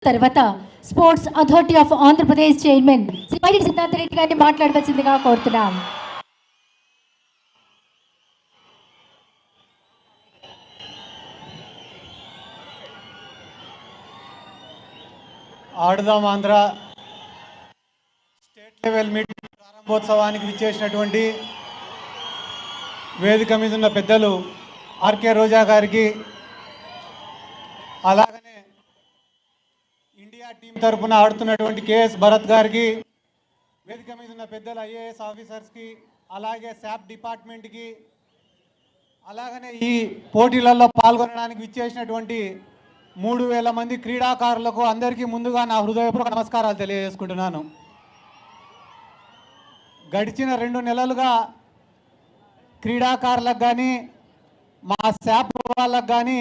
తర్వాత sports authority of Andhra Pradesh chairman Shri Paidi Siddhartha Reddy గారిని మాట్లాడవలసిందిగా కోరుతున్నాం. Aadudam Andhra state level meeting ప్రారంభోత్సవానికి విచ్చేసినటువంటి వేదిక మీద ఉన్న పెద్దలు ఆర్కే రోజా గారికి, అలాగనే ఇండియా టీం తరఫున ఆడుతున్నటువంటి కేఎస్ భరత్ గారికి, వేదిక మీద ఉన్న పెద్దలు ఐఏఎస్ ఆఫీసర్స్కి, అలాగే శాప్ డిపార్ట్మెంట్కి, అలాగనే ఈ పోటీలలో పాల్గొనడానికి విచ్చేసినటువంటి 3000 మంది క్రీడాకారులకు అందరికీ ముందుగా నా హృదయపూర్వక నమస్కారాలు తెలియజేసుకుంటున్నాను. గడిచిన 2 నెలలుగా క్రీడాకారులకు కానీ మా శాప్ వాళ్ళకు కానీ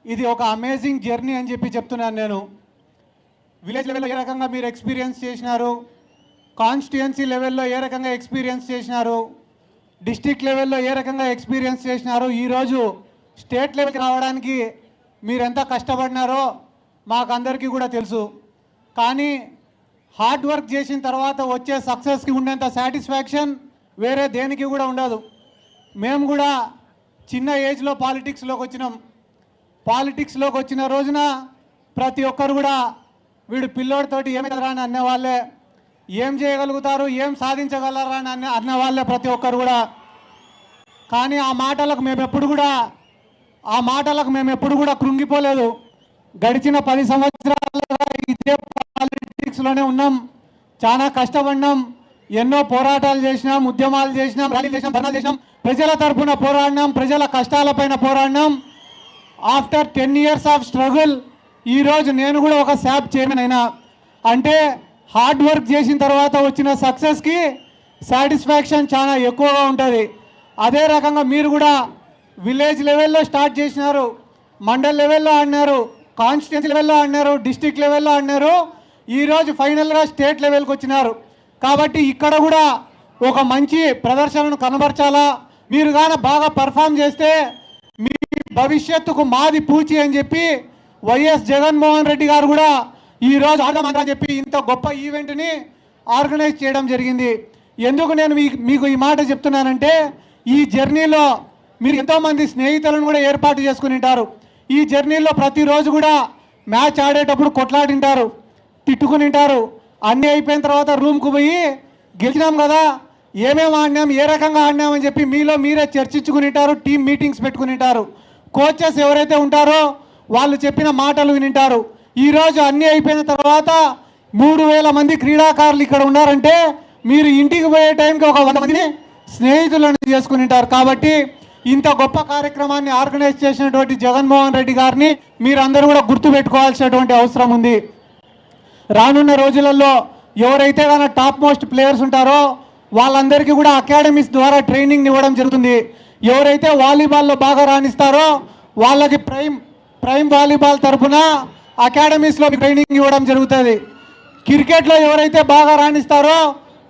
ఇది ఒక అమేజింగ్ జర్నీ అని చెప్పి చెప్తున్నాను. నేను విలేజ్ లెవెల్లో ఏ రకంగా మీరు ఎక్స్పీరియన్స్ చేసినారు, కాన్స్టిట్యుయెన్సీ లెవెల్లో ఏ రకంగా ఎక్స్పీరియన్స్ చేసినారు, డిస్ట్రిక్ట్ లెవెల్లో ఏ రకంగా ఎక్స్పీరియన్స్ చేసినారు, ఈరోజు స్టేట్ లెవెల్కి రావడానికి మీరు ఎంత కష్టపడినారో మాకు అందరికీ కూడా తెలుసు. కానీ హార్డ్ వర్క్ చేసిన తర్వాత వచ్చే సక్సెస్కి ఉండేంత సాటిస్ఫాక్షన్ వేరే దేనికి కూడా ఉండదు. మేము కూడా చిన్న ఏజ్లో పాలిటిక్స్లోకి వచ్చినాం. పాలిటిక్స్లోకి వచ్చిన రోజున ప్రతి ఒక్కరు కూడా వీడు పిల్లోడితోటి ఏమవుతారా అని అన్నవాళ్ళే, ఏం చేయగలుగుతారు, ఏం సాధించగలరా అని అన్నవాళ్ళే ప్రతి ఒక్కరు కూడా. కానీ ఆ మాటలకు మేము ఎప్పుడు కూడా కృంగిపోలేదు. గడిచిన 10 సంవత్సరాలుగా ఇదే పాలిటిక్స్లోనే ఉన్నాం. చాలా కష్టపడినాం, ఎన్నో పోరాటాలు చేసినాం, ఉద్యమాలు చేసినాం, ర్యాలీలు చేసినాం, ధర్నాలు చేసినాం, ప్రజల తరఫున పోరాడినాం, ప్రజల కష్టాలపైన పోరాడినాం. ఆఫ్టర్ 10 years ఆఫ్ స్ట్రగుల్ ఈరోజు నేను కూడా ఒక శాప్ చైర్మన్ అయినా. అంటే హార్డ్ వర్క్ చేసిన తర్వాత వచ్చిన సక్సెస్కి సాటిస్ఫాక్షన్ చాలా ఎక్కువగా ఉంటుంది. అదే రకంగా మీరు కూడా విలేజ్ లెవెల్లో స్టార్ట్ చేసినారు, మండల్ లెవెల్లో ఆడినారు, కాన్స్టిట్యున్సీ లెవెల్లో ఆడినారు, డిస్ట్రిక్ట్ లెవెల్లో ఆడినారు, ఈరోజు ఫైనల్గా స్టేట్ లెవెల్కి వచ్చినారు. కాబట్టి ఇక్కడ కూడా ఒక మంచి ప్రదర్శనను కనబరచాలా. మీరు కానీ బాగా పర్ఫామ్ చేస్తే మీ భవిష్యత్తుకు మాది పూచి అని చెప్పి వైఎస్ జగన్మోహన్ రెడ్డి గారు కూడా ఈరోజు ఆడదామని చెప్పి ఇంత గొప్ప ఈవెంట్ని ఆర్గనైజ్ చేయడం జరిగింది. ఎందుకు నేను మీకు ఈ మాట చెప్తున్నానంటే, ఈ జర్నీలో మీరు ఎంతోమంది స్నేహితులను కూడా ఏర్పాటు చేసుకుని ఉంటారు. ఈ జర్నీలో ప్రతిరోజు కూడా మ్యాచ్ ఆడేటప్పుడు కొట్లాడింటారు, తిట్టుకుని ఉంటారు. అన్నీ అయిపోయిన తర్వాత రూమ్కు పోయి గెలిచినాం కదా, ఏమేమి ఆడినాం, ఏ రకంగా ఆడినామని చెప్పి మీలో మీరే చర్చించుకుని ఉంటారు, టీం మీటింగ్స్ పెట్టుకుని ఉంటారు. కోచెస్ ఎవరైతే ఉంటారో వాళ్ళు చెప్పిన మాటలు వినింటారు. ఈరోజు అన్నీ అయిపోయిన తర్వాత 3000 మంది క్రీడాకారులు ఇక్కడ ఉన్నారంటే మీరు ఇంటికి పోయే టైంకి ఒక 100 మందిని స్నేహితులను చేసుకుని ఉంటారు. కాబట్టి ఇంత గొప్ప కార్యక్రమాన్ని ఆర్గనైజ్ చేసినటువంటి జగన్మోహన్ రెడ్డి గారిని మీరందరూ కూడా గుర్తుపెట్టుకోవాల్సినటువంటి అవసరం ఉంది. రానున్న రోజులలో ఎవరైతే కానీ టాప్ మోస్ట్ ప్లేయర్స్ ఉంటారో వాళ్ళందరికీ కూడా అకాడమీస్ ద్వారా ట్రైనింగ్ ఇవ్వడం జరుగుతుంది. ఎవరైతే వాలీబాల్లో బాగా రాణిస్తారో వాళ్ళకి ప్రైమ్ వాలీబాల్ తరఫున అకాడమీస్లో ట్రైనింగ్ ఇవ్వడం జరుగుతుంది. క్రికెట్లో ఎవరైతే బాగా రాణిస్తారో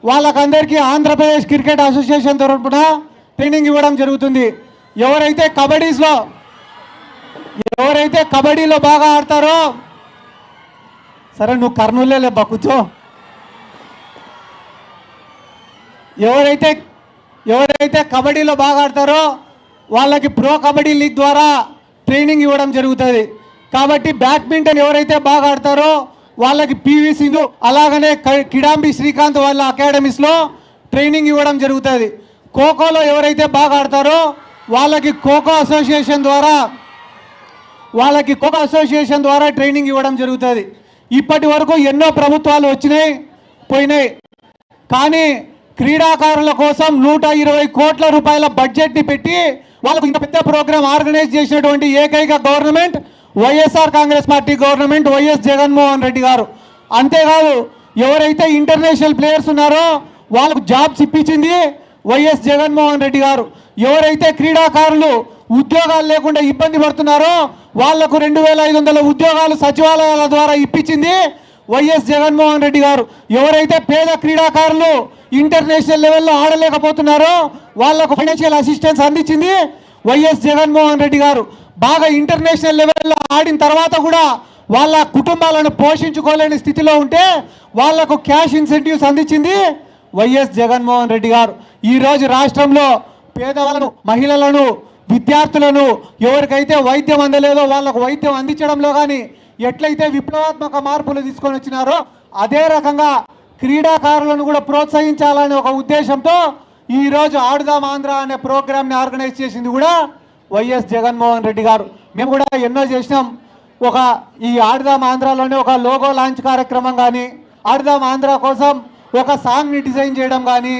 వాళ్ళకందరికీ ఆంధ్రప్రదేశ్ క్రికెట్ అసోసియేషన్ తరఫున ట్రైనింగ్ ఇవ్వడం జరుగుతుంది. ఎవరైతే కబడ్డీలో బాగా ఆడతారో, సరే నువ్వు కర్నూలులే కూర్చో, ఎవరైతే కబడ్డీలో బాగా ఆడతారో వాళ్ళకి ప్రో కబడ్డీ లీగ్ ద్వారా ట్రైనింగ్ ఇవ్వడం జరుగుతుంది. కాబట్టి బ్యాడ్మింటన్ ఎవరైతే బాగా ఆడతారో వాళ్ళకి పివి సింధు, అలాగనే కిడాంబి శ్రీకాంత్ వాళ్ళ అకాడమీస్లో ట్రైనింగ్ ఇవ్వడం జరుగుతుంది. ఖోఖోలో ఎవరైతే బాగా ఆడతారో వాళ్ళకి ఖోఖో అసోసియేషన్ ద్వారా ట్రైనింగ్ ఇవ్వడం జరుగుతుంది. ఇప్పటి వరకు ఎన్నో ప్రభుత్వాలు వచ్చినాయి పోయినాయి, కానీ క్రీడాకారుల కోసం 120 కోట్ల రూపాయల బడ్జెట్ని పెట్టి వాళ్ళకు ఇంత పెద్ద ప్రోగ్రాం ఆర్గనైజ్ చేసినటువంటి ఏకైక government YSR Congress party government, YS Jaganmohan Reddy గారు. అంతేకాదు ఎవరైతే ఇంటర్నేషనల్ ప్లేయర్స్ ఉన్నారో వాళ్ళకు జాబ్స్ ఇప్పించింది వైఎస్ జగన్మోహన్ రెడ్డి గారు. ఎవరైతే క్రీడాకారులు ఉద్యోగాలు లేకుండా ఇబ్బంది పడుతున్నారో వాళ్లకు 2500 ఉద్యోగాలు సచివాలయాల ద్వారా ఇప్పించింది వైఎస్ జగన్మోహన్ రెడ్డి గారు. ఎవరైతే పేద క్రీడాకారులు ఇంటర్నేషనల్ లెవెల్లో ఆడలేకపోతున్నారో వాళ్లకు ఫైనాన్షియల్ అసిస్టెన్స్ అందించింది వైఎస్ జగన్మోహన్ రెడ్డి గారు. బాగా ఇంటర్నేషనల్ లెవెల్లో ఆడిన తర్వాత కూడా వాళ్ళ కుటుంబాలను పోషించుకోలేని స్థితిలో ఉంటే వాళ్లకు క్యాష్ ఇన్సెంటివ్స్ అందించింది వైఎస్ జగన్మోహన్ రెడ్డి గారు. ఈరోజు రాష్ట్రంలో పేదవాళ్ళను, మహిళలను, విద్యార్థులను, ఎవరికైతే వైద్యం అందలేదో వాళ్ళకు వైద్యం అందించడంలో కానీ ఎట్లయితే విప్లవాత్మక మార్పులు తీసుకొని వచ్చినారో అదే రకంగా క్రీడాకారులను కూడా ప్రోత్సహించాలనే ఒక ఉద్దేశంతో ఈరోజు ఆడుదాం ఆంధ్ర అనే ప్రోగ్రామ్ని ఆర్గనైజ్ చేసింది కూడా వైఎస్ జగన్మోహన్ రెడ్డి గారు. మేము కూడా ఎన్నో చేసినాం. ఈ ఆడుదాం ఆంధ్రాలోనే ఒక లోగో లాంచ్ కార్యక్రమం కానీ, ఆడుదాం ఆంధ్ర కోసం ఒక సాంగ్ని డిజైన్ చేయడం కానీ,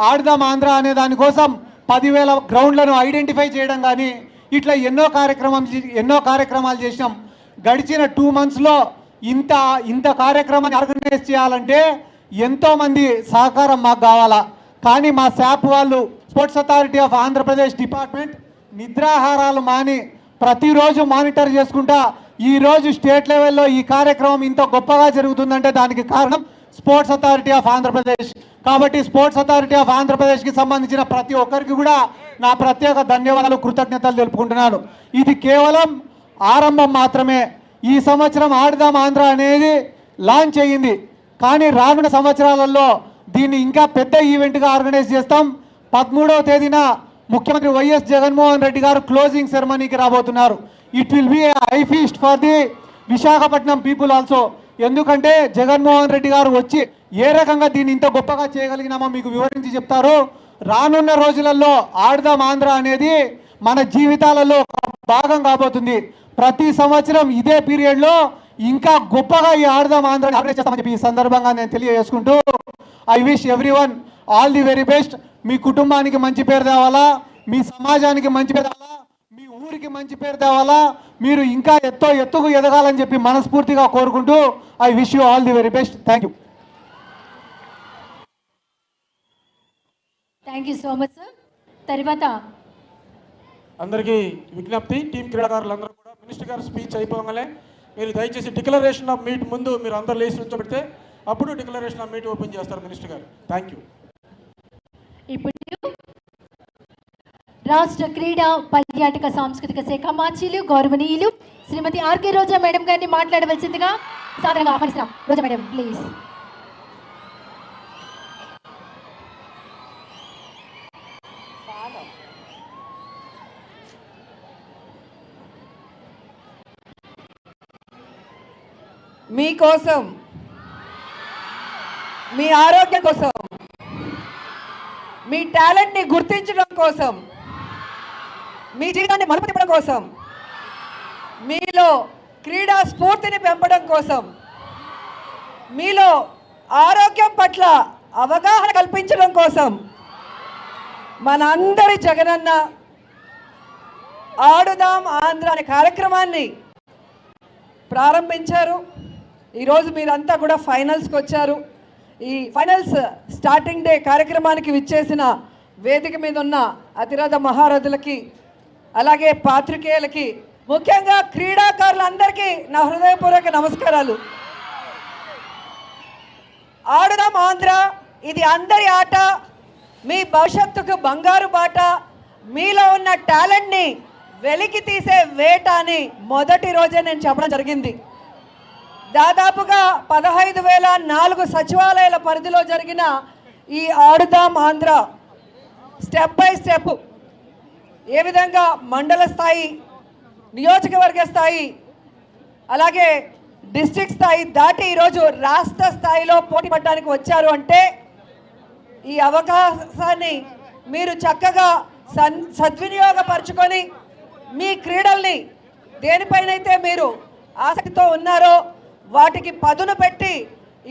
ఆడుదాం ఆంధ్ర అనే దానికోసం 10,000 గ్రౌండ్లను ఐడెంటిఫై చేయడం కానీ, ఇట్లా ఎన్నో కార్యక్రమాలు చేసినాం. గడిచిన 2 monthsలో ఇంత కార్యక్రమాన్ని ఆర్గనైజ్ చేయాలంటే ఎంతోమంది సహకారం మాకు కావాలా. కానీ మా శాప్ వాళ్ళు, sports authority of Andhra Pradesh department నిద్రాహారాలు మాని ప్రతిరోజు మానిటర్ చేసుకుంటా ఈరోజు స్టేట్ లెవెల్లో ఈ కార్యక్రమం ఇంత గొప్పగా జరుగుతుందంటే దానికి కారణం స్పోర్ట్స్ అథారిటీ ఆఫ్ ఆంధ్రప్రదేశ్. కాబట్టి స్పోర్ట్స్ అథారిటీ ఆఫ్ ఆంధ్రప్రదేశ్కి సంబంధించిన ప్రతి ఒక్కరికి కూడా నా ప్రత్యేక ధన్యవాదాలు, కృతజ్ఞతలు తెలుపుకుంటున్నాను. ఇది కేవలం ఆరంభం మాత్రమే. ఈ సంవత్సరం ఆడుదాం ఆంధ్ర అనేది లాంచ్ అయ్యింది. కానీ రానున్న సంవత్సరాలలో దీన్ని ఇంకా పెద్ద ఈవెంట్గా ఆర్గనైజ్ చేస్తాం. 13వ తేదీన ముఖ్యమంత్రి వైఎస్ జగన్మోహన్ రెడ్డి గారు క్లోజింగ్ సెరమనీకి రాబోతున్నారు. It will be I feast for the Visakhapatnam people also. ఎందుకంటే జగన్మోహన్ రెడ్డి గారు వచ్చి ఏ రకంగా దీన్ని ఇంత గొప్పగా చేయగలిగినామో మీకు వివరించి చెప్తారు. రానున్న రోజులలో ఆడుదాం ఆంధ్ర అనేది మన జీవితాలలో ఒక భాగం కాబోతుంది. ప్రతి సంవత్సరం ఇదే పీరియడ్లో ఇంకా గొప్పగా ఈ ఆడుదాం ఆంధ్ర ఆర్గనైజ్ చేస్తామని చెప్పి ఈ సందర్భంగా నేను తెలియజేసుకుంటూ I wish everyone all the very best. మీ కుటుంబానికి మంచి పేరు తేవాలా, మీ సమాజానికి మంచి పేరు తేవాలా, మీ ఊరికి మంచి పేరు తేవాలా, మీరు ఇంకా ఎత్తుకు ఎదగాలని చెప్పి మనస్ఫూర్తిగా కోరుకుంటూ I wish you all the very best. Thank you. Thank you so much sir. తర్వాత అందరికీ విజ్ఞప్తి, టీం క్రీడాకారులందరూ కూడా మినిస్టర్ గారు స్పీచ్ అయిపోగానే మీరు దయచేసి డిక్లరేషన్ ఆఫ్ మీట్ ముందు మీరు అందరు లేచి నుంచోబెడితే అప్పుడు డిక్లరేషన్ ఆఫ్ మీట్ ఓపెన్ చేస్తారు మినిస్టర్ గారు. Thank you. ఇప్పుడు రాష్ట్ర క్రీడా పర్యాటక సాంస్కృతిక శాఖ మాచీలు గౌరవనీయులు శ్రీమతి ఆర్కే రోజా మేడం గారిని మాట్లాడవలసిందిగా సాధారణంగా ఆహ్వానిస్తున్నాం. రోజా మేడం ప్లీజ్. మీకోసం, మీ ఆరోగ్యం కోసం, మీ టాలెంట్ని గుర్తించడం కోసం, మీ జీవితాన్ని మలుపు తిప్పడం కోసం, మీలో క్రీడా స్ఫూర్తిని పెంపడం కోసం, మీలో ఆరోగ్యం పట్ల అవగాహన కల్పించడం కోసం మనందరి జగనన్న ఆడుదాం ఆంధ్ర అనే కార్యక్రమాన్ని ప్రారంభించారు. ఈరోజు మీరంతా కూడా ఫైనల్స్కి వచ్చారు. ఈ ఫైనల్స్ స్టార్టింగ్ డే కార్యక్రమానికి విచ్చేసిన వేదిక మీద ఉన్న అతిరథ మహారథులకి, అలాగే పాత్రికేయులకి, ముఖ్యంగా క్రీడాకారులందరికీ నా హృదయపూర్వక నమస్కారాలు. ఆడుదాం ఆంధ్ర ఇది అందరి ఆట, మీ భవిష్యత్తుకు బంగారు బాట, మీలో ఉన్న టాలెంట్ని వెలికి తీసే వేట అని మొదటి రోజే నేను చెప్పడం జరిగింది. దాదాపుగా 15,004 సచివాలయాల పరిధిలో జరిగిన ఈ ఆడుదాం ఆంధ్ర స్టెప్ బై స్టెప్ ఏ విధంగా మండల స్థాయి, నియోజకవర్గ స్థాయి, అలాగే డిస్ట్రిక్ట్ స్థాయి దాటి ఈరోజు రాష్ట్ర స్థాయిలో పోటీ పడడానికి వచ్చారు అంటే ఈ అవకాశాన్ని మీరు చక్కగా సద్వినియోగపరచుకొని మీ క్రీడల్ని దేనిపైనైతే మీరు ఆసక్తితో ఉన్నారో వాటికి పదును పెట్టి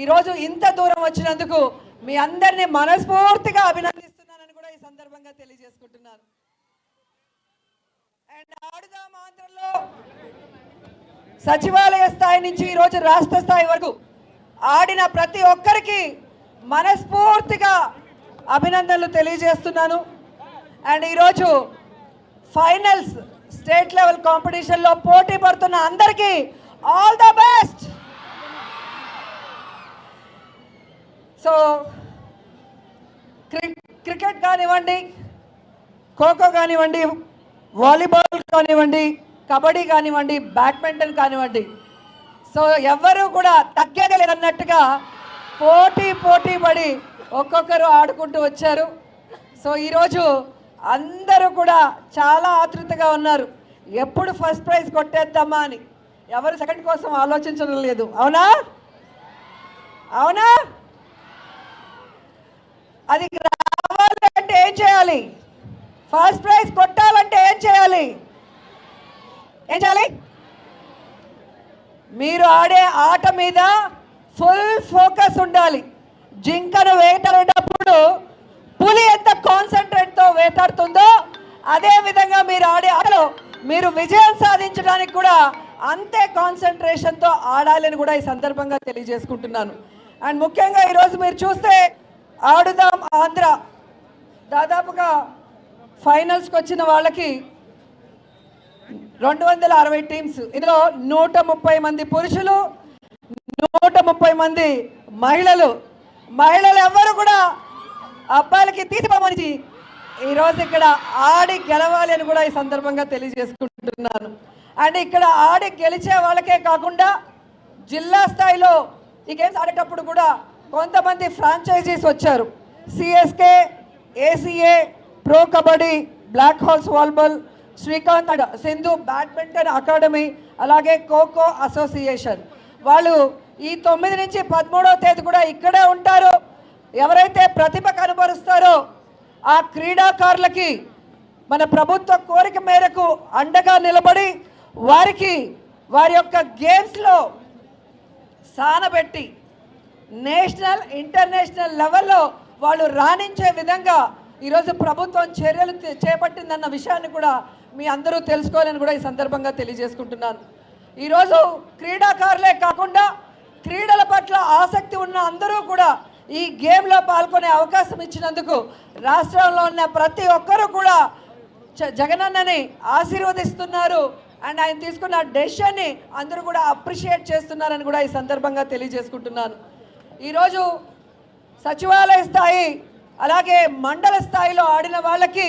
ఈరోజు ఇంత దూరం వచ్చినందుకు మీ అందరినీ మనస్ఫూర్తిగా అభినందిస్తున్నానని కూడా ఈ సందర్భంగా తెలియజేసుకుంటున్నాను. అండ్ ఆడుదాం ఆంధ్రలో సచివాలయ స్థాయి నుంచి ఈరోజు రాష్ట్ర స్థాయి వరకు ఆడిన ప్రతి ఒక్కరికి మనస్ఫూర్తిగా అభినందనలు తెలియజేస్తున్నాను. అండ్ ఈరోజు ఫైనల్స్ స్టేట్ లెవెల్ కాంపిటీషన్లో పోటీ పడుతున్న అందరికీ all the best. So cricket కానివ్వండి, ఖోఖో కానివ్వండి, వాలీబాల్ కానివ్వండి, కబడ్డీ కానివ్వండి, బ్యాడ్మింటన్ కానివ్వండి, సో ఎవ్వరూ కూడా తగ్గేదే లేదన్నట్టుగా పోటీ పడి ఒక్కొక్కరు ఆడుకుంటూ వచ్చారు. సో ఈరోజు అందరూ కూడా చాలా ఆతృతగా ఉన్నారు, ఎప్పుడు ఫస్ట్ ప్రైజ్ కొట్టేద్దామా అని. ఎవరు సెకండ్ కోసం ఆలోచించడం లేదు. అవునా అవునా? అది రావాలంటే ఏం చేయాలి? ఫస్ట్ ప్రైజ్ కొట్టాలంటే ఏం చేయాలి? మీరు ఆడే ఆట మీద ఫుల్ ఫోకస్ ఉండాలి. జింకను వేటాడేటప్పుడు పులి ఎంత కాన్సన్ట్రేట్తో వేటాడుతుందో అదే విధంగా మీరు ఆడే ఆటలో మీరు విజయం సాధించడానికి కూడా అంతే కాన్సన్ట్రేషన్తో ఆడాలని కూడా ఈ సందర్భంగా తెలియజేసుకుంటున్నాను. అండ్ ముఖ్యంగా ఈరోజు మీరు చూస్తే ఆడుదాం ఆంధ్ర దాదాపుగా ఫైనల్స్కి వచ్చిన వాళ్ళకి 260 టీమ్స్, ఇందులో 130 మంది పురుషులు, 130 మంది మహిళలు. మహిళలు ఎవ్వరు కూడా అబ్బాయిలకి తీసిపోమని ఈరోజు ఇక్కడ ఆడి గెలవాలి అని కూడా ఈ సందర్భంగా తెలియజేసుకుంటున్నాను. అండ్ ఇక్కడ ఆడి గెలిచే వాళ్ళకే కాకుండా జిల్లా స్థాయిలో ఈ గేమ్స్ ఆడేటప్పుడు కూడా కొంతమంది ఫ్రాంచైజీస్ వచ్చారు. CSK, ACA, pro kabaddi, Black Hawks volleyball, Srikanth Sindhu badminton academy, అలాగే ఖోఖో అసోసియేషన్ వాళ్ళు ఈ 9 నుంచి 13వ తేదీ కూడా ఇక్కడే ఉంటారు. ఎవరైతే ప్రతిభ కనబరుస్తారో ఆ క్రీడాకారులకి మన ప్రభుత్వ కోరిక మేరకు అండగా నిలబడి వారికి వారి యొక్క గేమ్స్లో సానబెట్టి నేషనల్ ఇంటర్నేషనల్ లెవెల్లో వాళ్ళు రాణించే విధంగా ఈరోజు ప్రభుత్వం చర్యలు చేపట్టిందన్న విషయాన్ని కూడా మీ అందరూ తెలుసుకోవాలని కూడా ఈ సందర్భంగా తెలియజేసుకుంటున్నాను. ఈరోజు క్రీడాకారులే కాకుండా క్రీడల పట్ల ఆసక్తి ఉన్న అందరూ కూడా ఈ గేమ్లో పాల్గొనే అవకాశం ఇచ్చినందుకు రాష్ట్రంలో ఉన్న ప్రతి ఒక్కరూ కూడా జగనన్నని ఆశీర్వదిస్తున్నారు. అండ్ ఆయన తీసుకున్న డెసిషన్ని అందరూ కూడా అప్రిషియేట్ చేస్తున్నారని కూడా ఈ సందర్భంగా తెలియజేసుకుంటున్నాను. ఈరోజు సచివాలయ స్థాయి అలాగే మండల స్థాయిలో ఆడిన వాళ్ళకి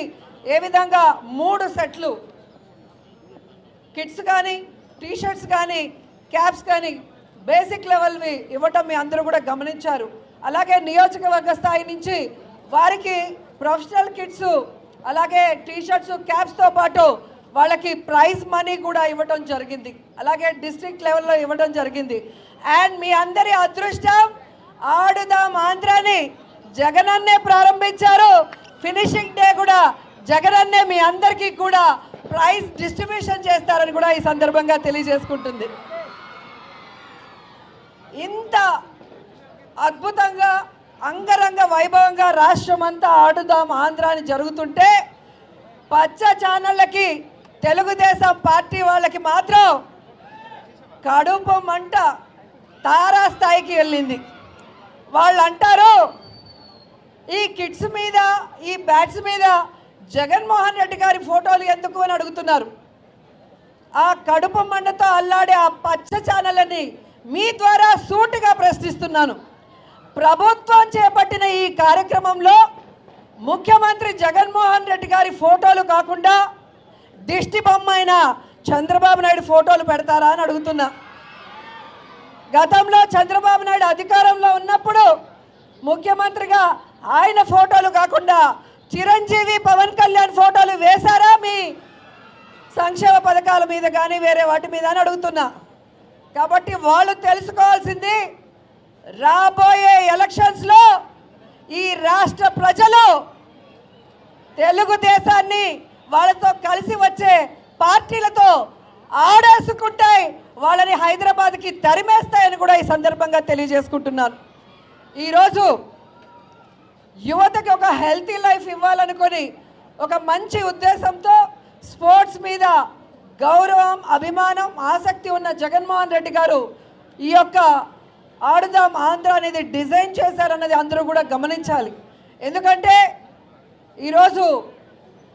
ఏ విధంగా 3 సెట్లు కిట్స్ కానీ, టీషర్ట్స్ కానీ, క్యాప్స్ కానీ బేసిక్ లెవెల్వి ఇవ్వటం మీ అందరూ కూడా గమనించారు. అలాగే నియోజకవర్గ స్థాయి నుంచి వారికి ప్రొఫెషనల్ కిట్స్, అలాగే టీషర్ట్స్, క్యాప్స్తో పాటు వాళ్ళకి ప్రైజ్ మనీ కూడా ఇవ్వటం జరిగింది. అలాగే డిస్ట్రిక్ట్ లెవెల్లో ఇవ్వడం జరిగింది. అండ్ మీ అందరి అదృష్టం ఆడుదాం ఆంధ్రాని జగనన్నే ప్రారంభించారు. ఫినిషింగ్ డే కూడా జగనన్నే మీ అందరికీ కూడా ప్రైజ్ డిస్ట్రిబ్యూషన్ చేస్తారని కూడా ఈ సందర్భంగా తెలియజేసుకుంటుంది. ఇంత అద్భుతంగా అంగరంగ వైభవంగా రాష్ట్రం అంతా ఆడుదాం ఆంధ్రాని జరుగుతుంటే పచ్చ ఛానళ్ళకి తెలుగుదేశం పార్టీ వాళ్ళకి మాత్రం కడుపు మంట తారా స్థాయికి వెళ్ళింది. వాళ్ళు అంటారు ఈ కిట్స్ మీద, ఈ బ్యాట్స్ మీద జగన్మోహన్ రెడ్డి గారి ఫోటోలు ఎందుకు అని అడుగుతున్నారు. ఆ కడుపు మంటతో అల్లాడే ఆ పచ్చ ఛానళ్ళని మీ ద్వారా సూటిగా ప్రశ్నిస్తున్నాను. ప్రభుత్వం చేపట్టిన ఈ కార్యక్రమంలో ముఖ్యమంత్రి జగన్మోహన్ రెడ్డి గారి ఫోటోలు కాకుండా దిష్టి బొమ్మ అయిన చంద్రబాబు నాయుడు ఫోటోలు పెడతారా అని అడుగుతున్నా. గతంలో చంద్రబాబు నాయుడు అధికారంలో ఉన్నప్పుడు ముఖ్యమంత్రిగా ఆయన ఫోటోలు కాకుండా చిరంజీవి, పవన్ కళ్యాణ్ ఫోటోలు వేశారా మీ సంక్షేమ పథకాల మీద కానీ వేరే వాటి మీద అని అడుగుతున్నా. కాబట్టి వాళ్ళు తెలుసుకోవాల్సింది రాబోయే ఎలక్షన్స్లో ఈ రాష్ట్ర ప్రజలు తెలుగుదేశాన్ని వాళ్ళతో కలిసి వచ్చే పార్టీలతో ఆడేసుకుంటాయి, వాళ్ళని హైదరాబాద్కి తరిమేస్తాయని కూడా ఈ సందర్భంగా తెలియజేసుకుంటున్నాను. ఈరోజు యువతకి ఒక హెల్తీ లైఫ్ ఇవ్వాలనుకొని ఒక మంచి ఉద్దేశంతో స్పోర్ట్స్ మీద గౌరవం, అభిమానం, ఆసక్తి ఉన్న జగన్మోహన్ రెడ్డి గారు ఈ యొక్క ఆడుదాం ఆంధ్ర అనేది డిజైన్ చేశారన్నది అందరూ కూడా గమనించాలి. ఎందుకంటే ఈరోజు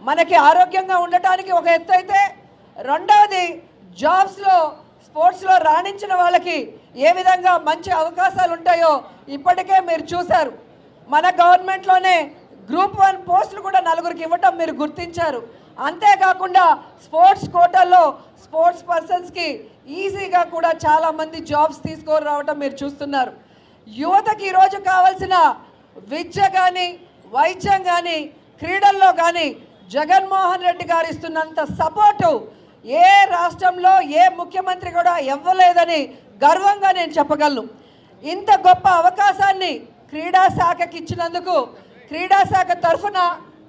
మనకి ఆరోగ్యంగా ఉండటానికి ఒక ఎత్తు అయితే, రెండవది జాబ్స్లో, స్పోర్ట్స్లో రాణించిన వాళ్ళకి ఏ విధంగా మంచి అవకాశాలు ఉంటాయో ఇప్పటికే మీరు చూశారు. మన గవర్నమెంట్లోనే గ్రూప్ 1 పోస్టులు కూడా 4కి ఇవ్వటం మీరు గుర్తించారు. అంతేకాకుండా స్పోర్ట్స్ కోటాల్లో స్పోర్ట్స్ పర్సన్స్కి ఈజీగా కూడా చాలామంది జాబ్స్ తీసుకొని రావటం మీరు చూస్తున్నారు. యువతకి ఈరోజు కావాల్సిన విద్య కానీ వైద్యం కానీ క్రీడల్లో కానీ జగన్మోహన్ రెడ్డి గారు ఇస్తున్నంత సపోర్టు ఏ రాష్ట్రంలో ఏ ముఖ్యమంత్రి కూడా ఇవ్వలేదని గర్వంగా నేను చెప్పగలను. ఇంత గొప్ప అవకాశాన్ని క్రీడా శాఖకి ఇచ్చినందుకు క్రీడా శాఖ తరఫున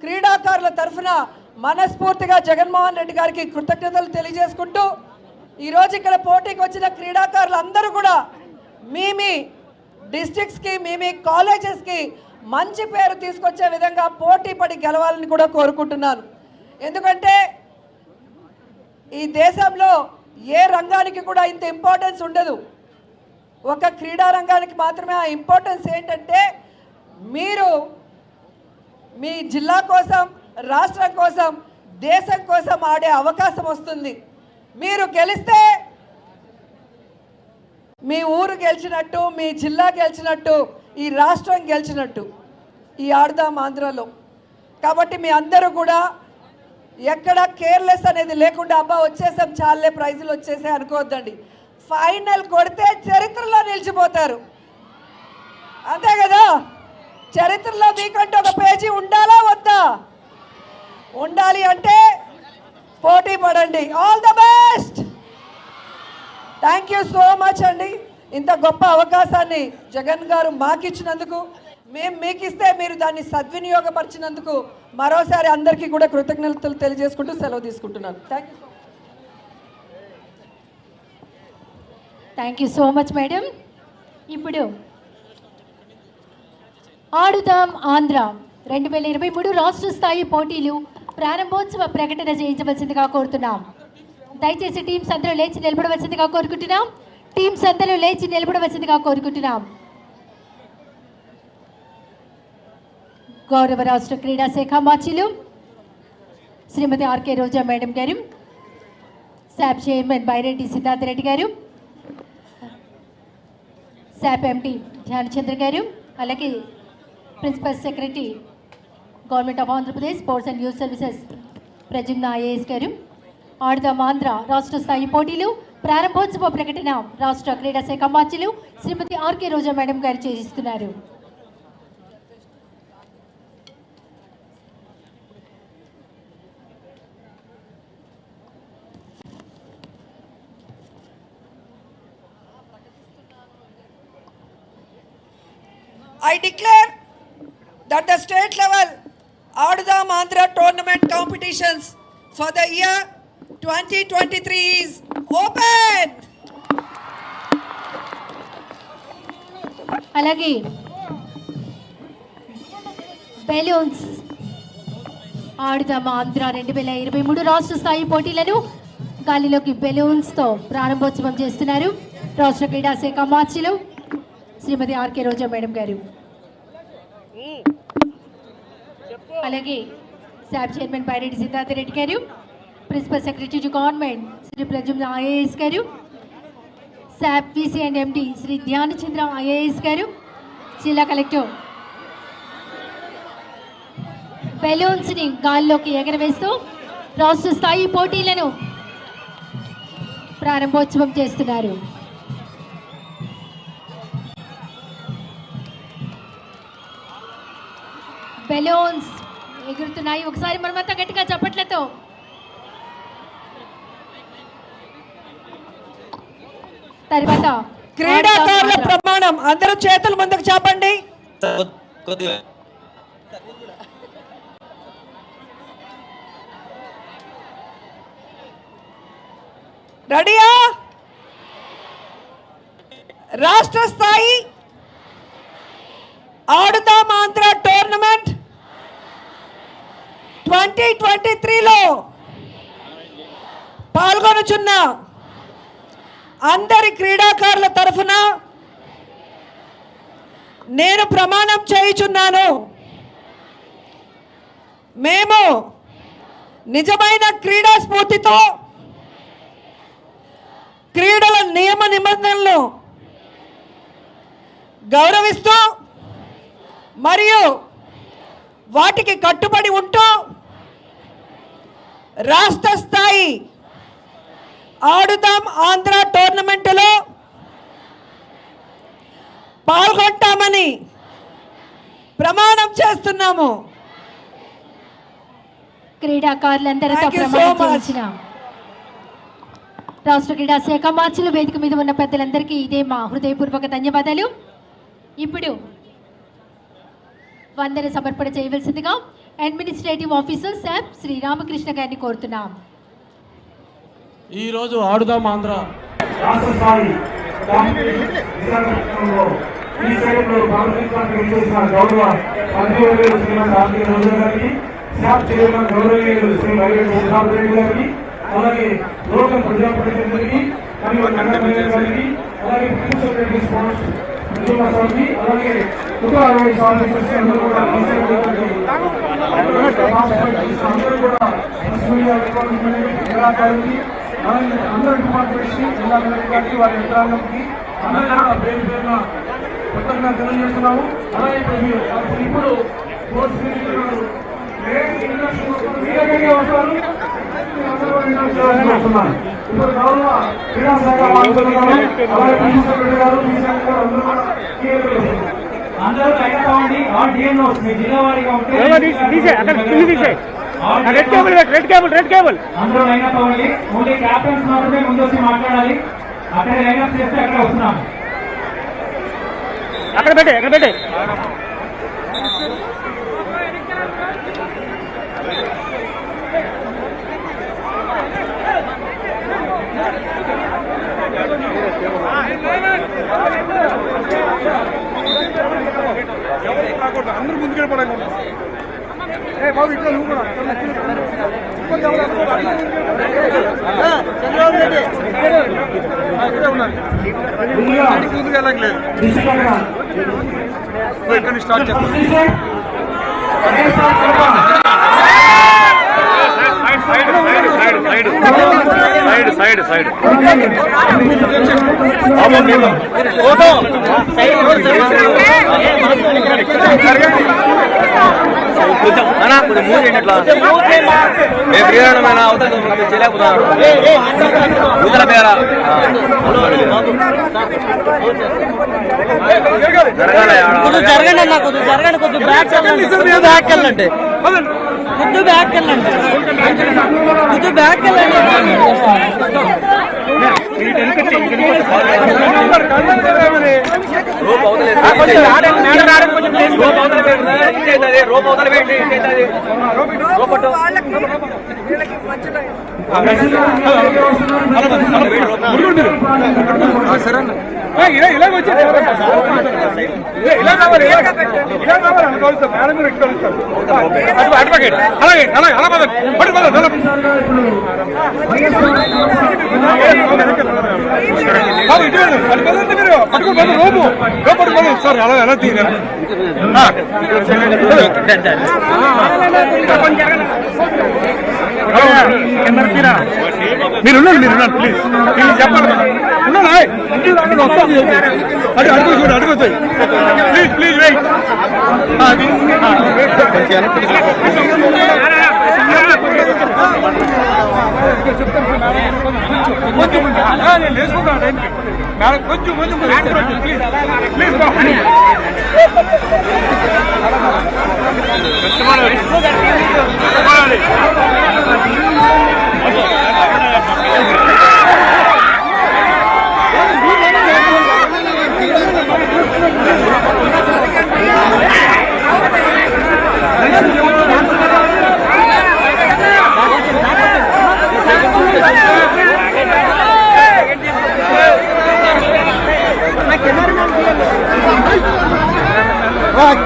క్రీడాకారుల తరఫున మనస్ఫూర్తిగా జగన్మోహన్ రెడ్డి గారికి కృతజ్ఞతలు తెలియజేసుకుంటూ ఈరోజు ఇక్కడ పోటీకి వచ్చిన క్రీడాకారులు అందరూ కూడా మీ డిస్ట్రిక్ట్స్కి మీ కాలేజెస్కి మంచి పేరు తీసుకొచ్చే విధంగా పోటీ పడి గెలవాలని కూడా కోరుకుంటున్నాను. ఎందుకంటే ఈ దేశంలో ఏ రంగానికి కూడా ఇంత ఇంపార్టెన్స్ ఉండదు. ఒక క్రీడా రంగానికి మాత్రమే ఆ ఇంపార్టెన్స్. ఏంటంటే మీరు మీ జిల్లా కోసం రాష్ట్రం కోసం దేశం కోసం ఆడే అవకాశం వస్తుంది. మీరు గెలిస్తే మీ ఊరు గెలిచినట్టు, మీ జిల్లా గెలిచినట్టు, ఈ రాష్ట్రం గెలిచినట్టు ఈ ఆడదాం ఆంధ్రలో. కాబట్టి మీ అందరూ కూడా ఎక్కడ కేర్లెస్ అనేది లేకుండా అబ్బా వచ్చేసాం చాలే ప్రైజులు వచ్చేసే అనుకోవద్దండి. ఫైనల్ కొడితే చరిత్రలో నిలిచిపోతారు, అంతే కదా. చరిత్రలో మీకంటే ఒక పేజీ ఉండాలా వద్దా? ఉండాలి అంటే పోటీ పడండి. All the best. Thank you so much అండి. ఇంత గొప్ప అవకాశాన్ని జగన్ గారు మాకు ఇచ్చినందుకు, మేము మీకు ఇస్తే మీరు దాన్ని సద్వినియోగపరిచినందుకు మరోసారి అందరికీ కూడా కృతజ్ఞతలు తెలియజేసుకుంటూ సెలవు తీసుకుంటున్నాను. Thank you so much madam. ఇప్పుడు ఆడుదాం ఆంధ్ర 2023 రాష్ట్ర స్థాయి పోటీలు ప్రారంభోత్సవ ప్రకటన చేయించవలసిందిగా కోరుతున్నాం. దయచేసి టీమ్స్ అందరూ లేచి నిలబడవలసిందిగా కోరుకుంటున్నాం. టీమ్స్ అందరూ లేచి నిలబడవలసిందిగా కోరుకుంటున్నాం. గౌరవ రాష్ట్ర క్రీడా శాఖ మాచిలు Shrimati RK Roja madam garu, SAAP chairman Byreddy Siddhartha Reddy garu, SAAP MD Dhyanachandra garu, అలాగే principal secretary government of Andhra Pradesh sports and youth services Prajumna IAS garu. Aadudam Andhra రాష్ట్ర స్థాయి పోటీలు ప్రారంభోత్సవ ప్రకటన రాష్ట్ర క్రీడా శాఖ మాచిలు శ్రీమతి ఆర్కే రోజా మేడం గారు చేయిస్తున్నారు. I declare that the state level Adudam Andhra tournament competitions for the year 2023 is open. అలాగే బెలూన్స్ ఆడుదాం ఆంధ్ర 2023 రాష్ట్ర స్థాయి పోటీలను గాలిలోకి బెలూన్స్తో ప్రారంభోత్సవం చేస్తున్నారు రాష్ట్ర క్రీడా శాఖ మాచిలు శ్రీమతి ఆర్కే రోజా మేడం గారు. అలాగే SAAP chairman Byreddy Siddhartha Reddy garu, principal secretary to government Shri Prajumna IAS garu, SAAP VC and MD Shri Dhyanachandra IAS garu, జిల్లా కలెక్టర్ బెలూన్స్ని గాల్లోకి ఎగరవేస్తూ రాష్ట్ర స్థాయి పోటీలను ప్రారంభోత్సవం చేస్తున్నారు. బెలూన్స్ ఎగురుతున్నాయి. ఒకసారి మనమంతా గట్టిగా చప్పట్లతో తర్వాత క్రీడాకారుల ప్రమాణం. అందరూ చేతులు ముందుకు చాపండి. రెడీయా? రాష్ట్ర స్థాయి ఆడుదాం ఆంధ్ర టోర్నమెంట్ 2023లో పాల్గొనుచున్న అందరి క్రీడాకారుల తరఫున నేను ప్రమాణం చేయుచున్నాను. మేము నిజమైన క్రీడా స్ఫూర్తితో క్రీడల నియమ నిబంధనలను గౌరవిస్తూ మరియు వాటికి కట్టుబడి ఉంటూ రాష్ట్ర స్థాయి ఆడుదాం ఆంధ్ర టోర్నమెంటులో పాల్గొంటామని ప్రమాణం చేస్తున్నాము. క్రీడాకారులందరితో Thank you so ప్రమాణం much. చేయించిన రాష్ట్ర క్రీడా శాఖ మార్చులు, వేదిక మీద ఉన్న పెద్దలందరికీ ఇదే మా హృదయపూర్వక ధన్యవాదాలు. ఇప్పుడు వందన సమర్పణ చేయవలసిందిగా administrative officer SAAP Shri Ramakrishna గారిని కోరుతున్నాం. ఈరోజు ఆడుదాం ఆంధ్ర రాష్ట్ర స్థాయి విశాఖపట్నంలో ఈ సైడ్లో పాల్గొనడానికి విచ్చేసిన గౌరవ మంత్రివర్యులు శ్రీమతి ఆర్టీ రోజు గారికి, శాప్ చైర్మన్ గౌరవనీయులు శ్రీ వైఎస్ ప్రతాప్ రెడ్డి గారికి, అలాగే లోకల్ ప్రజాప్రతినిధులకి మరియు నగర గారికి, అలాగే ప్రిన్సిపల్ సెక్రటరీ స్పోర్ట్స్ ప్రజాస్వామి, అలాగే ఉప ఐఏఎస్ ఆఫీసర్స్ అందరూ కూడా అందరూ కూడా మీడియా డిపార్ట్మెంట్ క్రీడాకారులకి, అలాగే అందరు డిపార్ట్మెంట్స్ జిల్లా కలెక్టర్ గారికి, వారి యంత్రాంగంకి అందరూ కూడా పేరు పేరున కృతజ్ఞతలు తెలియజేస్తున్నాము. అలాగే ఇప్పుడు స్పోర్ట్స్ ఇప్పుడు గౌరవ క్రీడాశాఖ మంత్రులు గారు, అలాగే ప్రిన్సిపల్ సెక్రటరీ గారు, విశాఖ గారు అందరూ కూడా అందరూ తగ్గతామండి. ఆల్ డిఎన్ఓ మీ జిల్లా వారీగా ఉంటే రెడ్ కేబుల్ అందరూ లైనప్ అవ్వండి. ఓన్లీ క్యాప్టెన్స్ మాత్రమే ముందు వచ్చి మాట్లాడాలి. అక్కడ లైనప్ చేస్తే అక్కడ వస్తున్నాము. అక్కడ పెట్టే అందరూ ముందుకెళ్ళి పడాలి. బాబు ఇట్లా నువ్వు కూడా ముందుకు వెళ్ళట్లేదు. ఇక్కడ స్టార్ట్ చేస్తాం. జరగండి అన్న, కొద్దిగా జరగండి, కొద్దిగా బ్యాక్ వెళ్ళండి, కొద్దిగా బ్యాక్ వెళ్ళండి, కొద్దిగా బ్యాక్ వెళ్ళండి, కొద్దిగా బ్యాక్ వెళ్ళండి. ఇలా వచ్చి ఇలా కావాలి, ఇలా కావాలి అని కలుస్తాం. మేడం మీరు ఎక్కడ కలుస్తారు అడ్వకేట్. అలాగే అలాగే అలా పదండి. మీరు పట్టుకోండి రోపు పట్టుకోండి సార్. అలా ఎలా తీయాలి మీరు ప్లీజ్ చెప్పండి. అడుగుతాయి ప్లీజ్ వెయిట్. నేను వేసుకుంటాను టైంకి. కొంచెం ప్లీజ్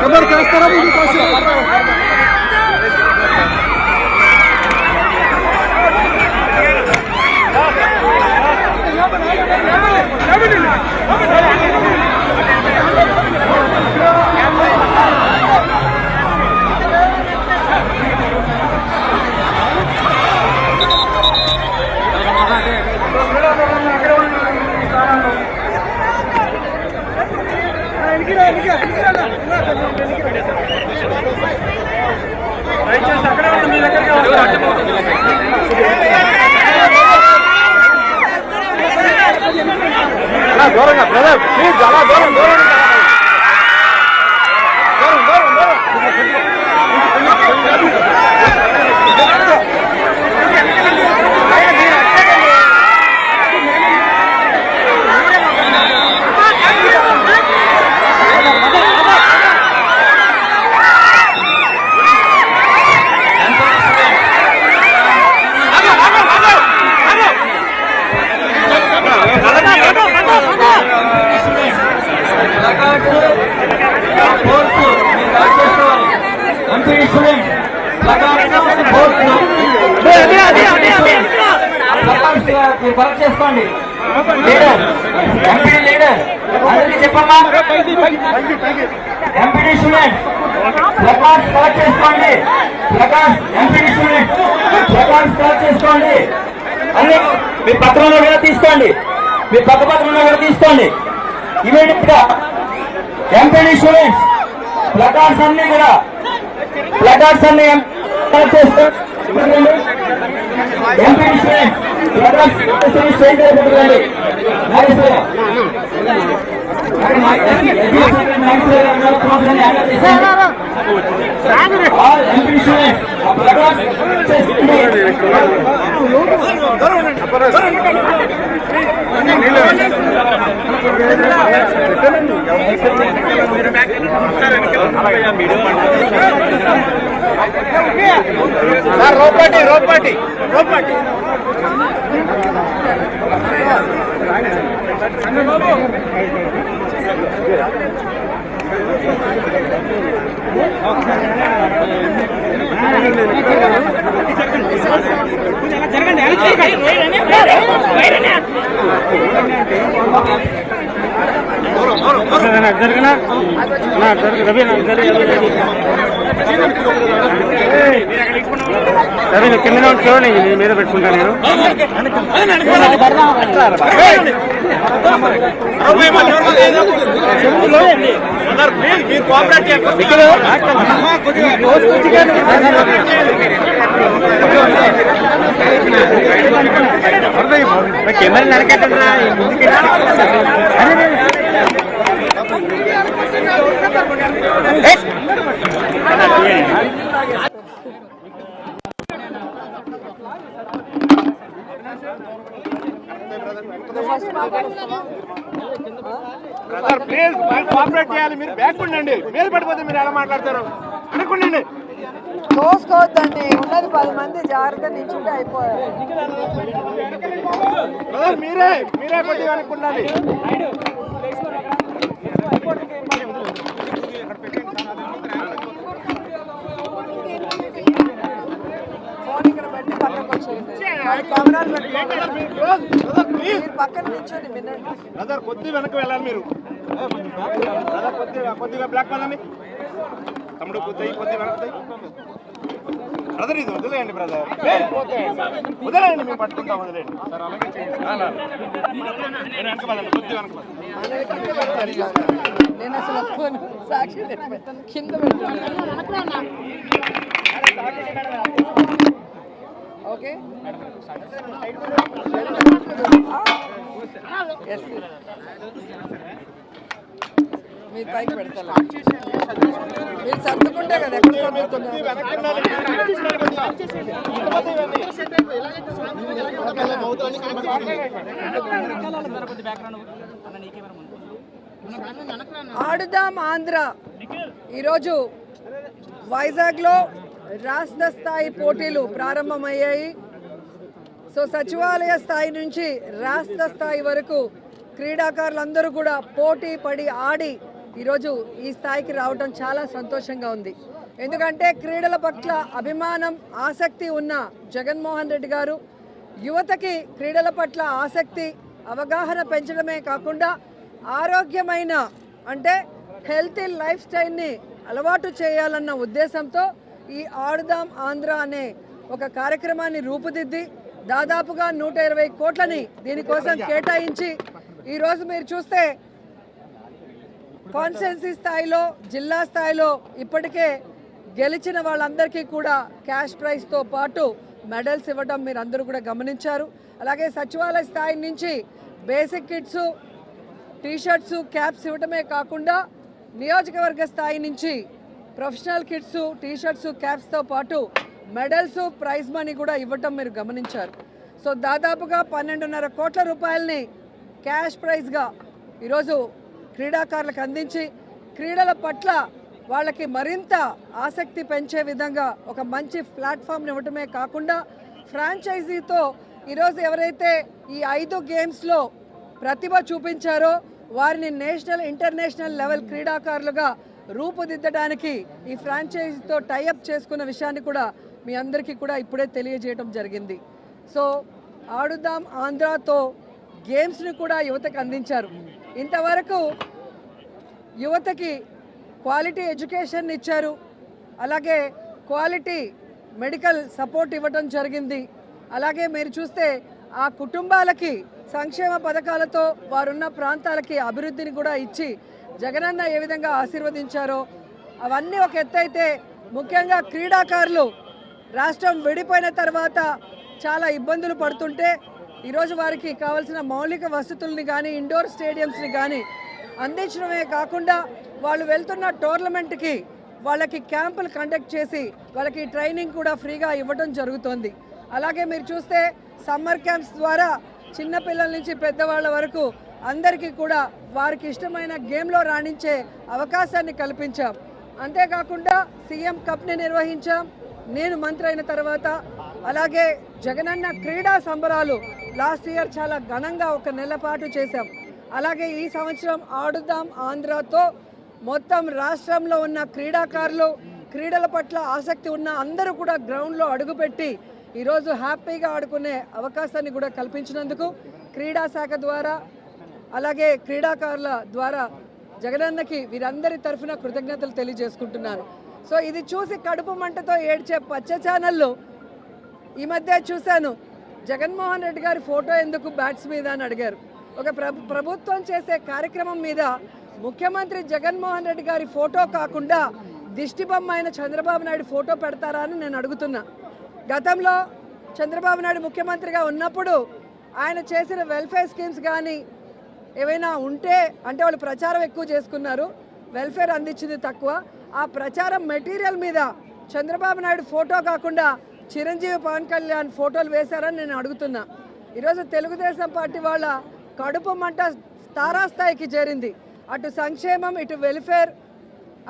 कमर చేస్తారా ముందు కోసం దయచేసి అక్కడే ఉండి మీ దగ్గరికి దూరంగా బ్రదర్ ప్లీజ్ అలా దూరం దూరం కరెక్ట్ చేసుకోండి లీడర్ ఎంపీడీ లీడర్ అందరికీ చెప్పమ్మా ఎంపీడీ స్టూడెంట్స్ ప్లకార్డ్స్ కలెక్ట్ చేసుకోండి placards MPD students placards collect చేసుకోండి అన్ని మీ పత్రంలో కూడా తీసుకోండి మీ పక్క పత్రంలో కూడా తీసుకోండి ఇమీడియట్ గా ఎంపీడీ స్టూడెంట్స్ ప్లకార్డ్స్ అన్ని కూడా ప్లకార్డ్స్ అన్ని కలెక్ట్ చేసుకోండి ఎంపీడీ స్టూడెంట్స్ రోపాటి రోపాటి రోపాటి జరగనా రవి సరే కింద చూడండి నేను మీద పెట్టుకుంటా నేను కెమెరా నరకెట్టరా బ్రదర్ ప్లీజ్ కోఆపరేట్ చేయాలి. మీరు బ్యాక్ ఉండండి, మీద పడిపోతే మీరు ఎలా మాట్లాడతారు అనుకోండి. తోసుకోవద్దండి, ఉన్నది 10 మంది జాగ్రత్తగా నిల్చుంటే అయిపోయారు. బ్రదర్ మీరే కొద్దిగా అనుకుండాలి. ఫోన్ ఇక్కడ పెట్టి పక్కకు వచ్చేయండి, కెమెరాలు పెట్టి పక్కన నిల్చొని వినండి. బ్రదర్ కొద్దిగా వెనక్కి వెళ్ళాలి మీరు. బ్రదర్ కొద్దిగా బ్లాక్ పదండి తమ్ముడు, కొద్దిగా వెనక్కి. బ్రదర్ ఇది వదిలేయండి, బ్రదర్ వదిలేయండి, మేము పట్టుకుంటాం, వదిలేయండి. వెనక పదండి, కొద్దిగా వెనక పదండి. నేను అసలు ఫోన్ సాక్షి కింద పెట్టాను. ఓకే మీరు పైకి పెడతారు, మీరు సర్దుకుంటే కదా ఎక్కడ సర్దుతున్నారు. ఆడుదాం ఆంధ్ర ఈరోజు వైజాగ్లో రాష్ట్ర స్థాయి పోటీలు ప్రారంభమయ్యాయి. సో సచివాలయ స్థాయి నుంచి రాష్ట్ర స్థాయి వరకు క్రీడాకారులందరూ కూడా పోటీ పడి ఆడి ఈరోజు ఈ స్థాయికి రావడం చాలా సంతోషంగా ఉంది. ఎందుకంటే క్రీడల పట్ల అభిమానం, ఆసక్తి ఉన్న జగన్మోహన్ రెడ్డి గారు యువతకి క్రీడల పట్ల ఆసక్తి, అవగాహన పెంచడమే కాకుండా ఆరోగ్యమైన అంటే హెల్తీ లైఫ్ స్టైల్ని అలవాటు చేయాలన్న ఉద్దేశంతో ఈ ఆడుదాం ఆంధ్ర అనే ఒక కార్యక్రమాన్ని రూపుదిద్ది దాదాపుగా 120 కోట్లని దీనికోసం కేటాయించి ఈరోజు మీరు చూస్తే కాన్స్టిట్యున్సీ స్థాయిలో, జిల్లా స్థాయిలో ఇప్పటికే గెలిచిన వాళ్ళందరికీ కూడా క్యాష్ ప్రైజ్తో పాటు మెడల్స్ ఇవ్వడం మీరు అందరూ కూడా గమనించారు. అలాగే సచివాలయ స్థాయి నుంచి బేసిక్ కిట్స్, టీషర్ట్స్ క్యాప్స్ ఇవ్వడమే కాకుండా నియోజకవర్గ స్థాయి నుంచి ప్రొఫెషనల్ కిట్స్ టీషర్ట్స్ క్యాప్స్తో పాటు మెడల్స్ ప్రైజ్ మనీ కూడా ఇవ్వటం మీరు గమనించారు. సో దాదాపుగా 12.5 కోట్ల రూపాయలని క్యాష్ ప్రైజ్గా ఈరోజు క్రీడాకారులకు అందించి క్రీడల పట్ల వాళ్ళకి మరింత ఆసక్తి పెంచే విధంగా ఒక మంచి ప్లాట్ఫామ్ని ఇవ్వటమే కాకుండా ఫ్రాంచైజీతో ఈరోజు ఎవరైతే ఈ 5 గేమ్స్లో ప్రతిభ చూపించారో వారిని నేషనల్ ఇంటర్నేషనల్ లెవెల్ క్రీడాకారులుగా రూపుదిద్దడానికి ఈ ఫ్రాంచైజీతో టైఅప్ చేసుకున్న విషయాన్ని కూడా మీ అందరికీ కూడా ఇప్పుడే తెలియజేయడం జరిగింది. సో ఆడుదాం ఆంధ్రాతో గేమ్స్ని కూడా యువతకు అందించారు. ఇంతవరకు యువతకి క్వాలిటీ ఎడ్యుకేషన్ ఇచ్చారు, అలాగే క్వాలిటీ మెడికల్ సపోర్ట్ ఇవ్వడం జరిగింది. అలాగే మీరు చూస్తే ఆ కుటుంబాలకి సంక్షేమ పథకాలతో వారున్న ప్రాంతాలకి అభివృద్ధిని కూడా ఇచ్చి జగనన్న ఏ విధంగా ఆశీర్వదించారో అవన్నీ ఒక ఎత్తైతే, ముఖ్యంగా క్రీడాకారులు రాష్ట్రం విడిపోయిన తర్వాత చాలా ఇబ్బందులు పడుతుంటే ఈరోజు వారికి కావాల్సిన మౌలిక వసతుల్ని కానీ ఇండోర్ స్టేడియంస్ని కానీ అందించడమే కాకుండా వాళ్ళు వెళ్తున్న టోర్నమెంట్కి వాళ్ళకి క్యాంపులు కండక్ట్ చేసి వాళ్ళకి ట్రైనింగ్ కూడా ఫ్రీగా ఇవ్వడం జరుగుతుంది. అలాగే మీరు చూస్తే సమ్మర్ క్యాంప్స్ ద్వారా చిన్నపిల్లల నుంచి పెద్దవాళ్ళ వరకు అందరికీ కూడా వారికి ఇష్టమైన గేమ్లో రాణించే అవకాశాన్ని కల్పించాం. అంతేకాకుండా సీఎం కప్ని నిర్వహించాం నేను మంత్రి అయిన తర్వాత. అలాగే జగనన్న క్రీడా సంబరాలు లాస్ట్ ఇయర్ చాలా ఘనంగా 1 నెల పాటు చేశాం. అలాగే ఈ సంవత్సరం ఆడుదాం ఆంధ్రాతో మొత్తం రాష్ట్రంలో ఉన్న క్రీడాకారులు క్రీడల పట్ల ఆసక్తి ఉన్న అందరూ కూడా గ్రౌండ్లో అడుగుపెట్టి ఈరోజు హ్యాపీగా ఆడుకునే అవకాశాన్ని కూడా కల్పించినందుకు క్రీడా శాఖ ద్వారా అలాగే క్రీడాకారుల ద్వారా జగనన్నకి వీరందరి తరఫున కృతజ్ఞతలు తెలియజేసుకుంటున్నాను. సో ఇది చూసి కడుపు మంటతో ఏడ్చే పచ్చ ఛానళ్ళు ఈ మధ్య చూశాను. జగన్మోహన్ రెడ్డి గారి ఫోటో ఎందుకు బ్యాట్స్ మీద అని అడిగారు. ఒక ప్రభుత్వం చేసే కార్యక్రమం మీద ముఖ్యమంత్రి జగన్మోహన్ రెడ్డి గారి ఫోటో కాకుండా దిష్టిబొమ్మ అయిన చంద్రబాబు నాయుడు ఫోటో పెడతారా అని నేను అడుగుతున్నా. గతంలో చంద్రబాబు నాయుడు ముఖ్యమంత్రిగా ఉన్నప్పుడు ఆయన చేసిన వెల్ఫేర్ స్కీమ్స్ కానీ ఏవైనా ఉంటే అంటే వాళ్ళు ప్రచారం ఎక్కువ చేసుకున్నారు, వెల్ఫేర్ అందించింది తక్కువ. ఆ ప్రచారం మెటీరియల్ మీద చంద్రబాబు నాయుడు ఫోటో కాకుండా చిరంజీవి పవన్ కళ్యాణ్ ఫోటోలు వేశారని నేను అడుగుతున్నా. ఈరోజు తెలుగుదేశం పార్టీ వాళ్ళ కడుపు మంట తారాస్థాయికి చేరింది. అటు సంక్షేమం ఇటు వెల్ఫేర్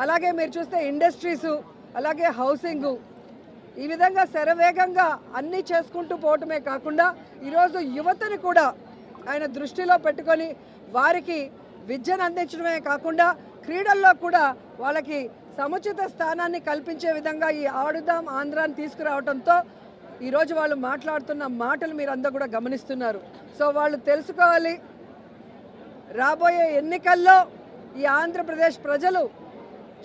అలాగే మీరు చూస్తే ఇండస్ట్రీసు అలాగే హౌసింగు ఈ విధంగా శరవేగంగా అన్నీ చేసుకుంటూ పోవటమే కాకుండా ఈరోజు యువతని కూడా ఆయన దృష్టిలో పెట్టుకొని వారికి విద్యను అందించడమే కాకుండా క్రీడల్లో కూడా వాళ్ళకి సముచిత స్థానాన్ని కల్పించే విధంగా ఈ ఆడుదాం ఆంధ్రాని తీసుకురావడంతో ఈరోజు వాళ్ళు మాట్లాడుతున్న మాటలు మీరు అందరూ కూడా గమనిస్తున్నారు. సో వాళ్ళు తెలుసుకోవాలి, రాబోయే ఎన్నికల్లో ఈ ఆంధ్రప్రదేశ్ ప్రజలు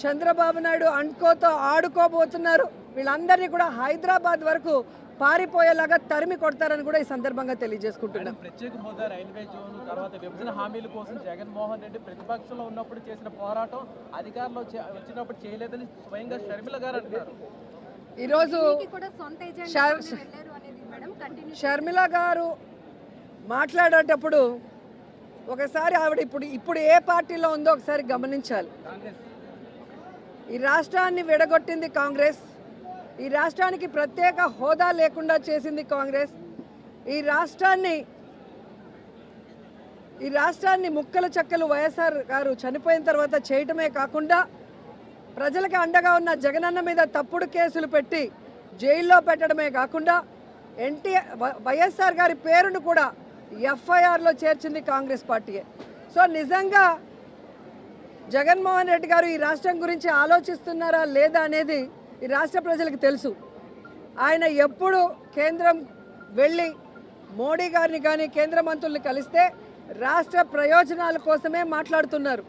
చంద్రబాబు నాయుడు అండ్కోతో ఆడుకోబోతున్నారు. వీళ్ళందరినీ కూడా హైదరాబాద్ వరకు పారిపోయేలాగా తరిమి కొడతారని కూడా ఈ సందర్భంగా తెలియజేసుకుంటున్నాం. ప్రత్యేక హోదా రైల్వే జోన్ తర్వాత విభజన హామీల కోసం జగన్మోహన్ రెడ్డి ప్రతిపక్షంలో ఉన్నప్పుడు చేసిన పోరాటం అధికారంలో వచ్చినప్పుడు చేయలేదని స్వయంగా షర్మిల గారు అంటారు. ఈరోజు షర్మిల గారు మాట్లాడేటప్పుడు ఒకసారి ఆవిడ ఇప్పుడు ఏ పార్టీలో ఉందో ఒకసారి గమనించాలి. ఈ రాష్ట్రాన్ని విడగొట్టింది కాంగ్రెస్, ఈ రాష్ట్రానికి ప్రత్యేక హోదా లేకుండా చేసింది కాంగ్రెస్, ఈ రాష్ట్రాన్ని ముక్కలు చెక్కలు వైఎస్ఆర్ గారు చనిపోయిన తర్వాత చేయటమే కాకుండా ప్రజలకు అండగా ఉన్న జగనన్న మీద తప్పుడు కేసులు పెట్టి జైల్లో పెట్టడమే కాకుండా వైఎస్ఆర్ గారి పేరును కూడా ఎఫ్ఐఆర్లో చేర్చింది కాంగ్రెస్ పార్టీయే. సో నిజంగా జగన్మోహన్ రెడ్డి గారు ఈ రాష్ట్రం గురించి ఆలోచిస్తున్నారా లేదా అనేది ఈ రాష్ట్ర ప్రజలకు తెలుసు. ఆయన ఎప్పుడు కేంద్రం వెళ్ళి మోడీ గారిని కానీ కేంద్ర మంత్రుల్ని కలిస్తే రాష్ట్ర ప్రయోజనాల కోసమే మాట్లాడుతున్నారు.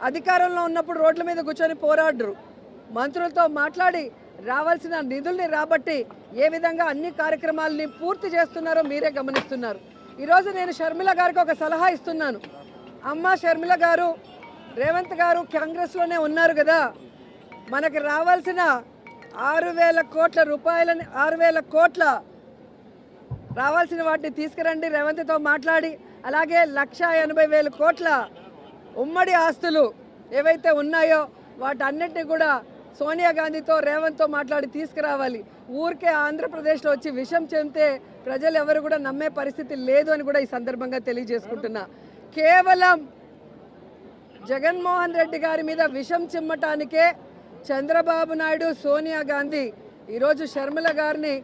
అధికారంలో ఉన్నప్పుడు రోడ్ల మీద కూర్చొని పోరాడరు, మంత్రులతో మాట్లాడి రావాల్సిన నిధుల్ని రాబట్టి ఏ విధంగా అన్ని కార్యక్రమాలని పూర్తి చేస్తున్నారో మీరే గమనిస్తున్నారు. ఈరోజు నేను షర్మిల గారికి ఒక సలహా ఇస్తున్నాను. అమ్మ షర్మిల గారు, రేవంత్ గారు కాంగ్రెస్లోనే ఉన్నారు కదా, మనకి రావాల్సిన 6,000 కోట్ల రూపాయలని 6,000 కోట్ల రావాల్సిన వాటిని తీసుకురండి, రేవంత్తో మాట్లాడి అలాగే 1,80,000 కోట్ల ఉమ్మడి ఆస్తులు ఏవైతే ఉన్నాయో వాటన్నిటిని కూడా సోనియా గాంధీతో రేవంత్తో మాట్లాడి తీసుకురావాలి. ఊరికే ఆంధ్రప్రదేశ్లో వచ్చి విషం చెందితే ప్రజలు ఎవరు కూడా నమ్మే పరిస్థితి లేదు అని కూడా ఈ సందర్భంగా తెలియజేసుకుంటున్నా. కేవలం జగన్మోహన్ రెడ్డి గారి మీద విషం చిమ్మటానికే చంద్రబాబు నాయుడు, సోనియా గాంధీ ఈరోజు షర్మిల గారిని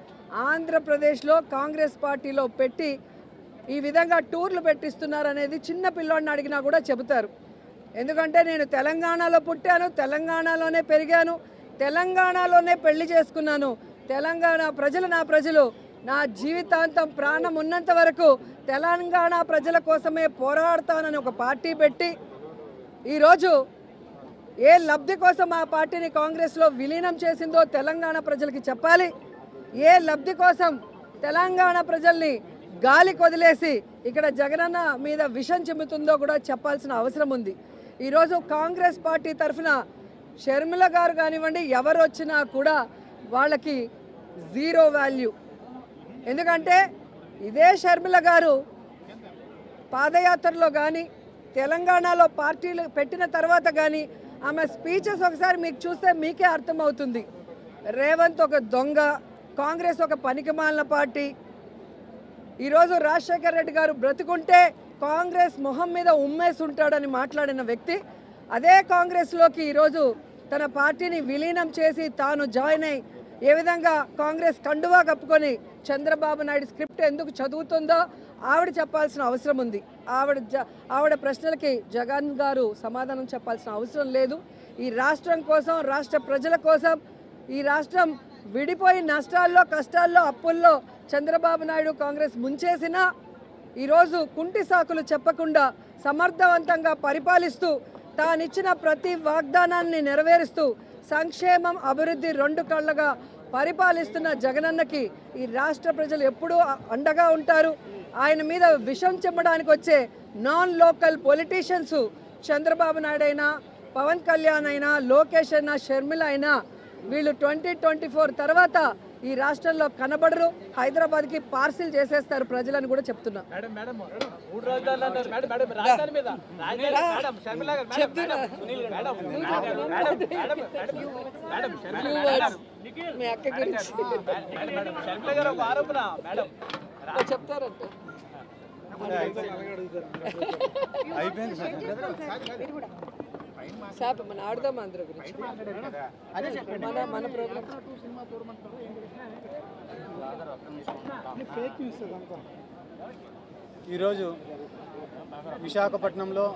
ఆంధ్రప్రదేశ్లో కాంగ్రెస్ పార్టీలో పెట్టి ఈ విధంగా టూర్లు పెట్టిస్తున్నారనేది చిన్న పిల్లోడిని అడిగినా కూడా చెబుతారు. ఎందుకంటే నేను తెలంగాణలో పుట్టాను, తెలంగాణలోనే పెరిగాను, తెలంగాణలోనే పెళ్లి చేసుకున్నాను. తెలంగాణ ప్రజలు నా ప్రజలు. నా జీవితాంతం ప్రాణం ఉన్నంత వరకు తెలంగాణ ప్రజల కోసమే పోరాడతానని ఒక పార్టీ పెట్టి ఈరోజు ఏ లబ్ధి కోసం ఆ పార్టీని కాంగ్రెస్లో విలీనం చేసిందో తెలంగాణ ప్రజలకి చెప్పాలి. ఏ లబ్ధి కోసం తెలంగాణ ప్రజల్ని గాలి కొదిలేసి ఇక్కడ జగనన్న మీద విషం చిమ్ముతుందో కూడా చెప్పాల్సిన అవసరం ఉంది. ఈరోజు కాంగ్రెస్ పార్టీ తరఫున షర్మిల గారు కానివ్వండి, ఎవరు వచ్చినా కూడా వాళ్ళకి జీరో వాల్యూ. ఎందుకంటే ఇదే షర్మిల గారు పాదయాత్రలో కానీ తెలంగాణలో పార్టీలు పెట్టిన తర్వాత కానీ ఆమె స్పీచెస్ ఒకసారి మీకు చూస్తే మీకే అర్థమవుతుంది. రేవంత్ ఒక దొంగ, కాంగ్రెస్ ఒక పనికిమాలిన పార్టీ. ఈరోజు రాజశేఖర్ రెడ్డి గారు బ్రతుకుంటే కాంగ్రెస్ మొహం మీద ఉమ్మేసి ఉంటాడని మాట్లాడిన వ్యక్తి అదే కాంగ్రెస్లోకి ఈరోజు తన పార్టీని విలీనం చేసి తాను జాయిన్ అయ్యి ఏ విధంగా కాంగ్రెస్ కండువా కప్పుకొని చంద్రబాబు నాయుడు స్క్రిప్ట్ ఎందుకు చదువుతుందో ఆవిడ చెప్పాల్సిన అవసరం ఉంది. ఆవిడ ప్రశ్నలకి జగన్ గారు సమాధానం చెప్పాల్సిన అవసరం లేదు. ఈ రాష్ట్రం కోసం, రాష్ట్ర ప్రజల కోసం, ఈ రాష్ట్రం విడిపోయి నష్టాల్లో, కష్టాల్లో, అప్పుల్లో చంద్రబాబు నాయుడు కాంగ్రెస్ ముంచేసినా ఈరోజు కుంటి సాకులు చెప్పకుండా సమర్థవంతంగా పరిపాలిస్తూ తానిచ్చిన ప్రతి వాగ్దానాన్ని నెరవేరుస్తూ సంక్షేమం, అభివృద్ధి రెండు కళ్ళగా పరిపాలిస్తున్న జగనన్నకి ఈ రాష్ట్ర ప్రజలు ఎప్పుడూ అండగా ఉంటారు. ఆయన మీద విషం చెమ్మడానికి వచ్చే non local politicians Chandrababu Naidu అయినా, పవన్ కళ్యాణ్ అయినా, లోకేష్ అయినా, షర్మిల అయినా వీళ్ళు 2024 తర్వాత ఈ రాష్ట్రంలో కనబడరు. హైదరాబాద్కి పార్సిల్ చేసేస్తారు ప్రజలని కూడా చెప్తున్నా. మీ అక్క గురించి చెప్తారంటే సార్ మన ఆడదాం ఆంధ్ర గురించి మన ప్రోగ్రామ్ ఈరోజు విశాఖపట్నంలో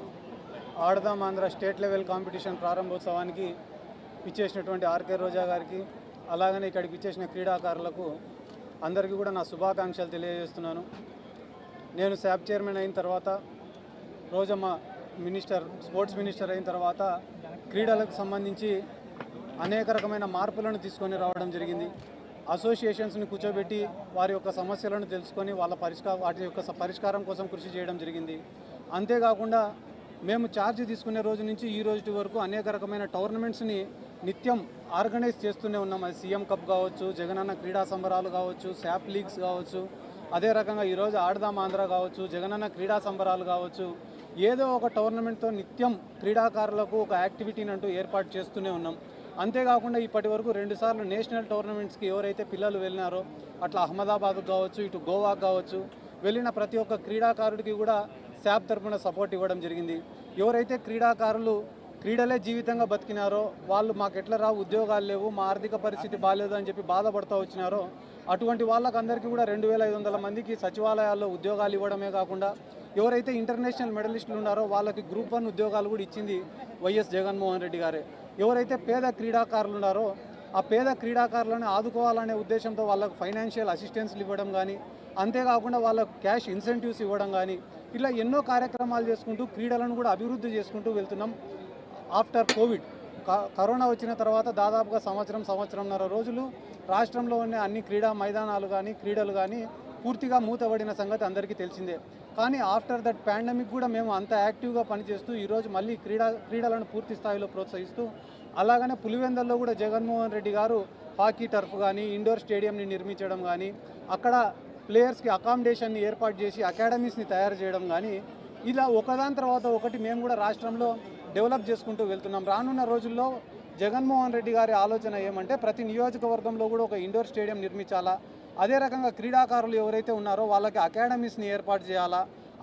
ఆడదాం ఆంధ్ర స్టేట్ లెవెల్ కాంపిటీషన్ ప్రారంభోత్సవానికి ఇచ్చేసినటువంటి ఆర్కే రోజా గారికి, అలాగనే ఇక్కడికి ఇచ్చేసిన క్రీడాకారులకు అందరికీ కూడా నా శుభాకాంక్షలు తెలియజేస్తున్నాను. నేను శాప్ చైర్మన్ అయిన తర్వాత, రోజమ్మ స్పోర్ట్స్ మినిస్టర్ అయిన తర్వాత క్రీడలకు సంబంధించి అనేక రకమైన మార్పులను తీసుకొని రావడం జరిగింది. అసోసియేషన్స్ని కూర్చోబెట్టి వారి యొక్క సమస్యలను తెలుసుకొని వాటి యొక్క పరిష్కారం కోసం కృషి చేయడం జరిగింది. అంతేకాకుండా మేము ఛార్జ్ తీసుకునే రోజు నుంచి ఈ రోజు వరకు అనేక రకమైన టోర్నమెంట్స్ని నిత్యం ఆర్గనైజ్ చేస్తూనే ఉన్నాం. అది సీఎం కప్ కావచ్చు, జగనన్న క్రీడా సంబరాలు కావచ్చు, శాప్ లీగ్స్ కావచ్చు, అదే రకంగా ఈరోజు ఆడదాం ఆంధ్ర కావచ్చు, జగనన్న క్రీడా సంబరాలు కావచ్చు, ఏదో ఒక టోర్నమెంట్తో నిత్యం క్రీడాకారులకు ఒక యాక్టివిటీని అంటూ ఏర్పాటు చేస్తూనే ఉన్నాం. అంతేకాకుండా ఇప్పటి వరకు 2 సార్లు నేషనల్ టోర్నమెంట్స్కి ఎవరైతే పిల్లలు వెళ్ళినారో, అట్లా అహ్మదాబాద్కు కావచ్చు, ఇటు గోవాకు కావచ్చు, వెళ్ళిన ప్రతి ఒక్క క్రీడాకారుడికి కూడా శాప్ తరఫున సపోర్ట్ ఇవ్వడం జరిగింది. ఎవరైతే క్రీడాకారులు క్రీడలే జీవితంగా బతికినారో, వాళ్ళు మాకు ఎట్లా రావు, ఉద్యోగాలు లేవు, మా ఆర్థిక పరిస్థితి బాగాలేదు అని చెప్పి బాధపడుతూ వచ్చినారో, అటువంటి వాళ్ళకందరికీ కూడా 2500 మందికి సచివాలయాల్లో ఉద్యోగాలు ఇవ్వడమే కాకుండా ఎవరైతే ఇంటర్నేషనల్ మెడలిస్టులు ఉన్నారో వాళ్ళకి గ్రూప్ 1 ఉద్యోగాలు కూడా ఇచ్చింది వైఎస్ జగన్మోహన్ రెడ్డి గారే. ఎవరైతే పేద క్రీడాకారులు ఉన్నారో ఆ పేద క్రీడాకారులను ఆదుకోవాలనే ఉద్దేశంతో వాళ్ళకు ఫైనాన్షియల్ అసిస్టెన్స్లు ఇవ్వడం కానీ, అంతేకాకుండా వాళ్ళకు క్యాష్ ఇన్సెంటివ్స్ ఇవ్వడం కానీ, ఇలా ఎన్నో కార్యక్రమాలు చేసుకుంటూ క్రీడలను కూడా అభివృద్ధి చేసుకుంటూ వెళ్తున్నాం. ఆఫ్టర్ కోవిడ్ కరోనా వచ్చిన తర్వాత దాదాపుగా సంవత్సరంన్నర రోజులు రాష్ట్రంలో ఉన్న అన్ని క్రీడా మైదానాలు కానీ, క్రీడలు కానీ పూర్తిగా మూతబడిన సంగతి అందరికీ తెలిసిందే. కానీ ఆఫ్టర్ దట్ పాండమిక్ కూడా మేము అంత యాక్టివ్గా పనిచేస్తూ ఈరోజు మళ్ళీ క్రీడలను పూర్తి స్థాయిలో ప్రోత్సహిస్తూ, అలాగనే పులివెందుల్లో కూడా జగన్మోహన్ రెడ్డి గారు హాకీ టర్ఫ్ కానీ, ఇండోర్ స్టేడియంని నిర్మించడం కానీ, అక్కడ ప్లేయర్స్కి అకామిడేషన్ని ఏర్పాటు చేసి అకాడమీస్ని తయారు చేయడం కానీ ఇలా ఒకదాని తర్వాత ఒకటి మేము కూడా రాష్ట్రంలో డెవలప్ చేసుకుంటూ వెళ్తున్నాం. రానున్న రోజుల్లో జగన్మోహన్ రెడ్డి గారి ఆలోచన ఏమంటే ప్రతి నియోజకవర్గంలో కూడా ఒక ఇండోర్ స్టేడియం నిర్మించాలా, అదే రకంగా క్రీడాకారులు ఎవరైతే ఉన్నారో వాళ్ళకి అకాడమీస్ని ఏర్పాటు చేయాలా,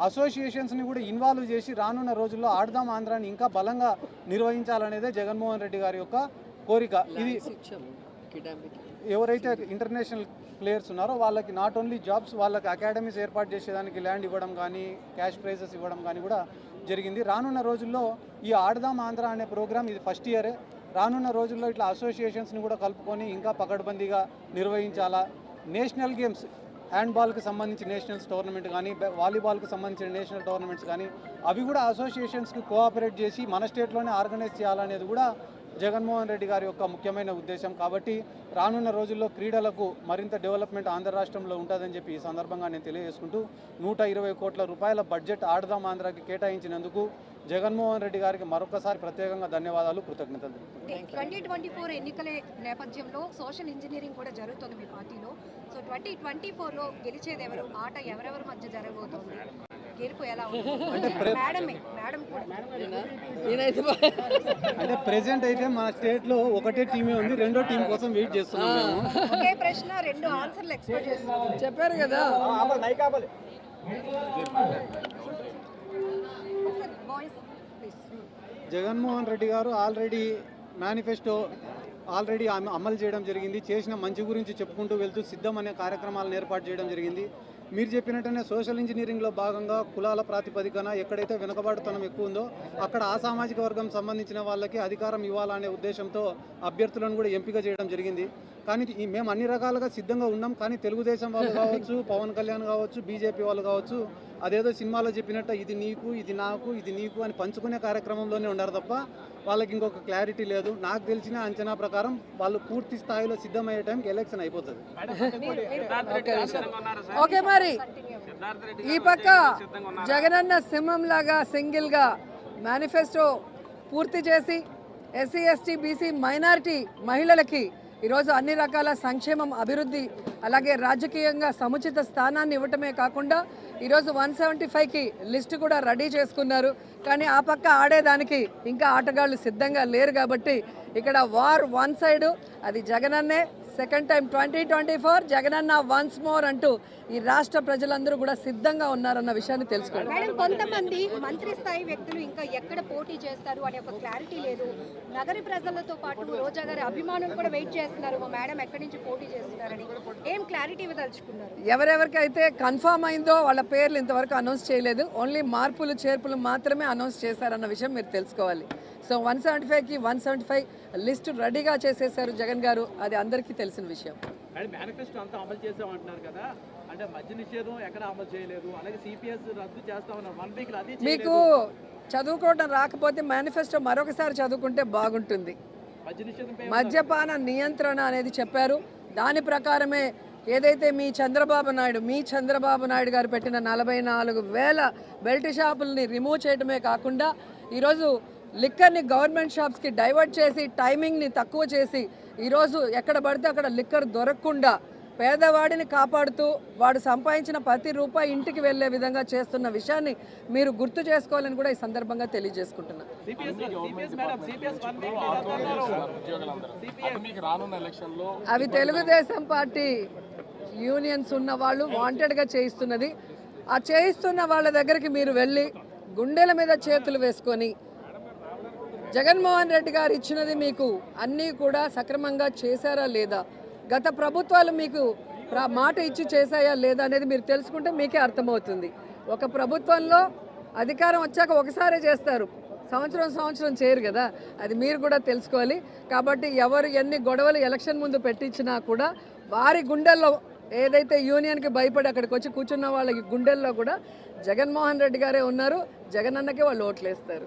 అసోసియేషన్స్ని కూడా ఇన్వాల్వ్ చేసి రానున్న రోజుల్లో ఆడదాం ఆంధ్రాని ఇంకా బలంగా నిర్వహించాలనేదే జగన్మోహన్ రెడ్డి గారి యొక్క కోరిక. ఇది ఎవరైతే ఇంటర్నేషనల్ ప్లేయర్స్ ఉన్నారో వాళ్ళకి నాట్ ఓన్లీ జాబ్స్, వాళ్ళకి అకాడమీస్ ఏర్పాటు చేసేదానికి ల్యాండ్ ఇవ్వడం కానీ క్యాష్ ప్రైజెస్ ఇవ్వడం కానీ కూడా జరిగింది. రానున్న రోజుల్లో ఈ ఆడదాం ఆంధ్ర అనే ప్రోగ్రామ్ ఇది ఫస్ట్ ఇయరే. రానున్న రోజుల్లో ఇట్లా అసోసియేషన్స్ని కూడా కలుపుకొని ఇంకా పకడ్బందీగా నిర్వహించాలా. నేషనల్ గేమ్స్ హ్యాండ్బాల్కి సంబంధించి నేషనల్స్ టోర్నమెంట్ కానీ వాలీబాల్కి సంబంధించిన నేషనల్ టోర్నమెంట్స్ కానీ అవి కూడా అసోసియేషన్స్కి కోఆపరేట్ చేసి మన స్టేట్లోనే ఆర్గనైజ్ చేయాలనేది కూడా జగన్మోహన్ రెడ్డి గారి యొక్క ముఖ్యమైన ఉద్దేశం. కాబట్టి రానున్న రోజుల్లో క్రీడలకు మరింత డెవలప్మెంట్ ఆంధ్ర రాష్ట్రంలో ఉంటుందని చెప్పి ఈ సందర్భంగా నేను తెలియజేసుకుంటూ 120 కోట్ల రూపాయల బడ్జెట్ ఆడదాం ఆంధ్రాకి కేటాయించినందుకు జగన్మోహన్ రెడ్డి గారికి మరొకసారి ప్రత్యేకంగా ధన్యవాదాలు, కృతజ్ఞతలు. 2024 ఎన్నికల నేపథ్యంలో సోషల్ ఇంజనీరింగ్ కూడా జరుగుతుంది మీ పార్టీలో. సో 2024లో గెలిచేది ఎవరు? ఆట ఎవరెవరి మధ్య జరగబోతోంది? గెలుపు ఎలా ఉంది? అంటే ప్రెసెంట్ అయితే మన స్టేట్లో ఒకటే టీమే ఉంది, రెండో టీం కోసం వెయిట్ చేస్తున్నాం. ఒకే ప్రశ్న 2 ఆన్సర్లు ఎక్స్పెక్ట్ చేస్తున్నాం. చెప్పారు కదా. జగన్మోహన్ రెడ్డి గారు ఆల్రెడీ మేనిఫెస్టో అమలు చేయడం జరిగింది. చేసిన మంచి గురించి చెప్పుకుంటూ వెళ్తూ సిద్ధం అనే కార్యక్రమాలను ఏర్పాటు చేయడం జరిగింది. మీరు చెప్పినట్టునే సోషల్ ఇంజనీరింగ్లో భాగంగా కులాల ప్రాతిపదికన ఎక్కడైతే వెనుకబాటుతనం ఎక్కువ ఉందో అక్కడ ఆ సామాజిక వర్గం సంబంధించిన వాళ్ళకి అధికారం ఇవ్వాలనే ఉద్దేశంతో అభ్యర్థులను కూడా ఎంపిక చేయడం జరిగింది. కానీ మేము అన్ని రకాలుగా సిద్ధంగా ఉన్నాం. కానీ తెలుగుదేశం వాళ్ళు కావచ్చు, పవన్ కళ్యాణ్ కావచ్చు, బీజేపీ వాళ్ళు కావచ్చు, అదేదో సినిమాలో చెప్పినట్టు ఇది నీకు, ఇది నాకు, ఇది నీకు అని పంచుకునే కార్యక్రమంలోనే ఉన్నారు తప్ప వాళ్ళకి ఇంకొక క్లారిటీ లేదు. నాకు తెలిసిన అంచనా ప్రకారం వాళ్ళు పూర్తి స్థాయిలో సిద్ధమయ్యే టైంకి ఎలక్షన్ అయిపోతుంది. ఓకే, మరి ఈ పక్క జగనన్న సింహం లాగా సింగిల్ గా మేనిఫెస్టో పూర్తి చేసి ఎస్సీ ఎస్టీ బీసీ మైనారిటీ మహిళలకి ఈరోజు అన్ని రకాల సంక్షేమం, అభివృద్ధి, అలాగే రాజకీయంగా సముచిత స్థానాన్ని ఇవ్వటమే కాకుండా ఈరోజు 175కి లిస్టు కూడా రెడీ చేసుకున్నారు. కానీ ఆ పక్క ఆడేదానికి ఇంకా ఆటగాళ్ళు సిద్ధంగా లేరు. కాబట్టి ఇక్కడ వార్ వన్ సైడు, అది జగనన్నే. Second time 2024 Jagananna once more అంటూ ఈ రాష్ట్ర ప్రజలందరూ కూడా సిద్ధంగా ఉన్నారన్న విషయాన్ని తెలుసుకోండి. మేడం, కొంతమంది మంత్రి స్థాయి వ్యక్తులు ఇంకా ఎక్కడ పోటీ చేస్తారు అనే ఒక క్లారిటీ లేదు. నగర ప్రజలతో పాటు రోజా గారి అభిమానులు కూడా వెయిట్ చేస్తున్నారు, మా మేడం ఎక్కడి నుంచి పోటీ చేస్తున్నారని. ఏం క్లారిటీ ఇవ్వదలుచుకున్నారు? ఎవరెవరికైతే కన్ఫర్మ్ అయిందో వాళ్ళ పేర్లు ఇంతవరకు అనౌన్స్ చేయలేదు. ఓన్లీ మార్పులు చేర్పులు మాత్రమే అనౌన్స్ చేశారన్న విషయం మీరు తెలుసుకోవాలి. సో 175కి 175 లిస్టు రెడీగా చేసేసారు జగన్ గారు, అది అందరికీ తెలిసిన విషయం. మేనిఫెస్టో అంతా అమలు చేసామంటున్నారు కదా, అంటే మద్య నిషేధం ఎక్కడ అమలు చేయలేదు, అలాగే సిపిఎస్ రద్దు చేస్తామన్నారు 1 వీక్. అది మీకు చదువుకోవడం రాకపోతే మేనిఫెస్టో మరొకసారి చదువుకుంటే బాగుంటుంది. మద్యపాన నియంత్రణ అనేది చెప్పారు. దాని ప్రకారమే ఏదైతే మీ చంద్రబాబు నాయుడు గారు పెట్టిన 44,000 బెల్ట్ షాపుల్ని రిమూవ్ చేయడమే కాకుండా ఈరోజు లిక్కర్ని గవర్నమెంట్ షాప్స్కి డైవర్ట్ చేసి టైమింగ్ని తక్కువ చేసి ఈరోజు ఎక్కడ పడితే అక్కడ లిక్కర్ దొరకకుండా పేదవాడిని కాపాడుతూ వాడు సంపాదించిన ప్రతి రూపాయి ఇంటికి వెళ్లే విధంగా చేస్తున్న విషయాన్ని మీరు గుర్తు చేసుకోవాలని కూడా ఈ సందర్భంగా తెలియజేసుకుంటున్నాను. అవి తెలుగుదేశం పార్టీ యూనియన్స్ ఉన్న వాళ్ళు వాంటెడ్గా చేయిస్తున్నది. ఆ చేయిస్తున్న వాళ్ళ దగ్గరికి మీరు వెళ్ళి గుండెల మీద చేతులు వేసుకొని జగన్మోహన్ రెడ్డి గారు ఇచ్చినది మీకు అన్నీ కూడా సక్రమంగా చేశారా లేదా, గత ప్రభుత్వాలు మీకు మాట ఇచ్చి చేశాయా లేదా అనేది మీరు తెలుసుకుంటే మీకే అర్థమవుతుంది. ఒక ప్రభుత్వంలో అధికారం వచ్చాక ఒకసారి చేస్తారు, సంవత్సరం చేయరు కదా, అది మీరు కూడా తెలుసుకోవాలి. కాబట్టి ఎవరు ఎన్ని గొడవలు ఎలక్షన్ ముందు పెట్టించినా కూడా వారి గుండెల్లో ఏదైతే యూనియన్కి భయపడి అక్కడికి వచ్చి కూర్చున్న వాళ్ళకి గుండెల్లో కూడా జగన్మోహన్ రెడ్డి గారే ఉన్నారు, జగన్ అన్నకే వాళ్ళు ఓట్లేస్తారు.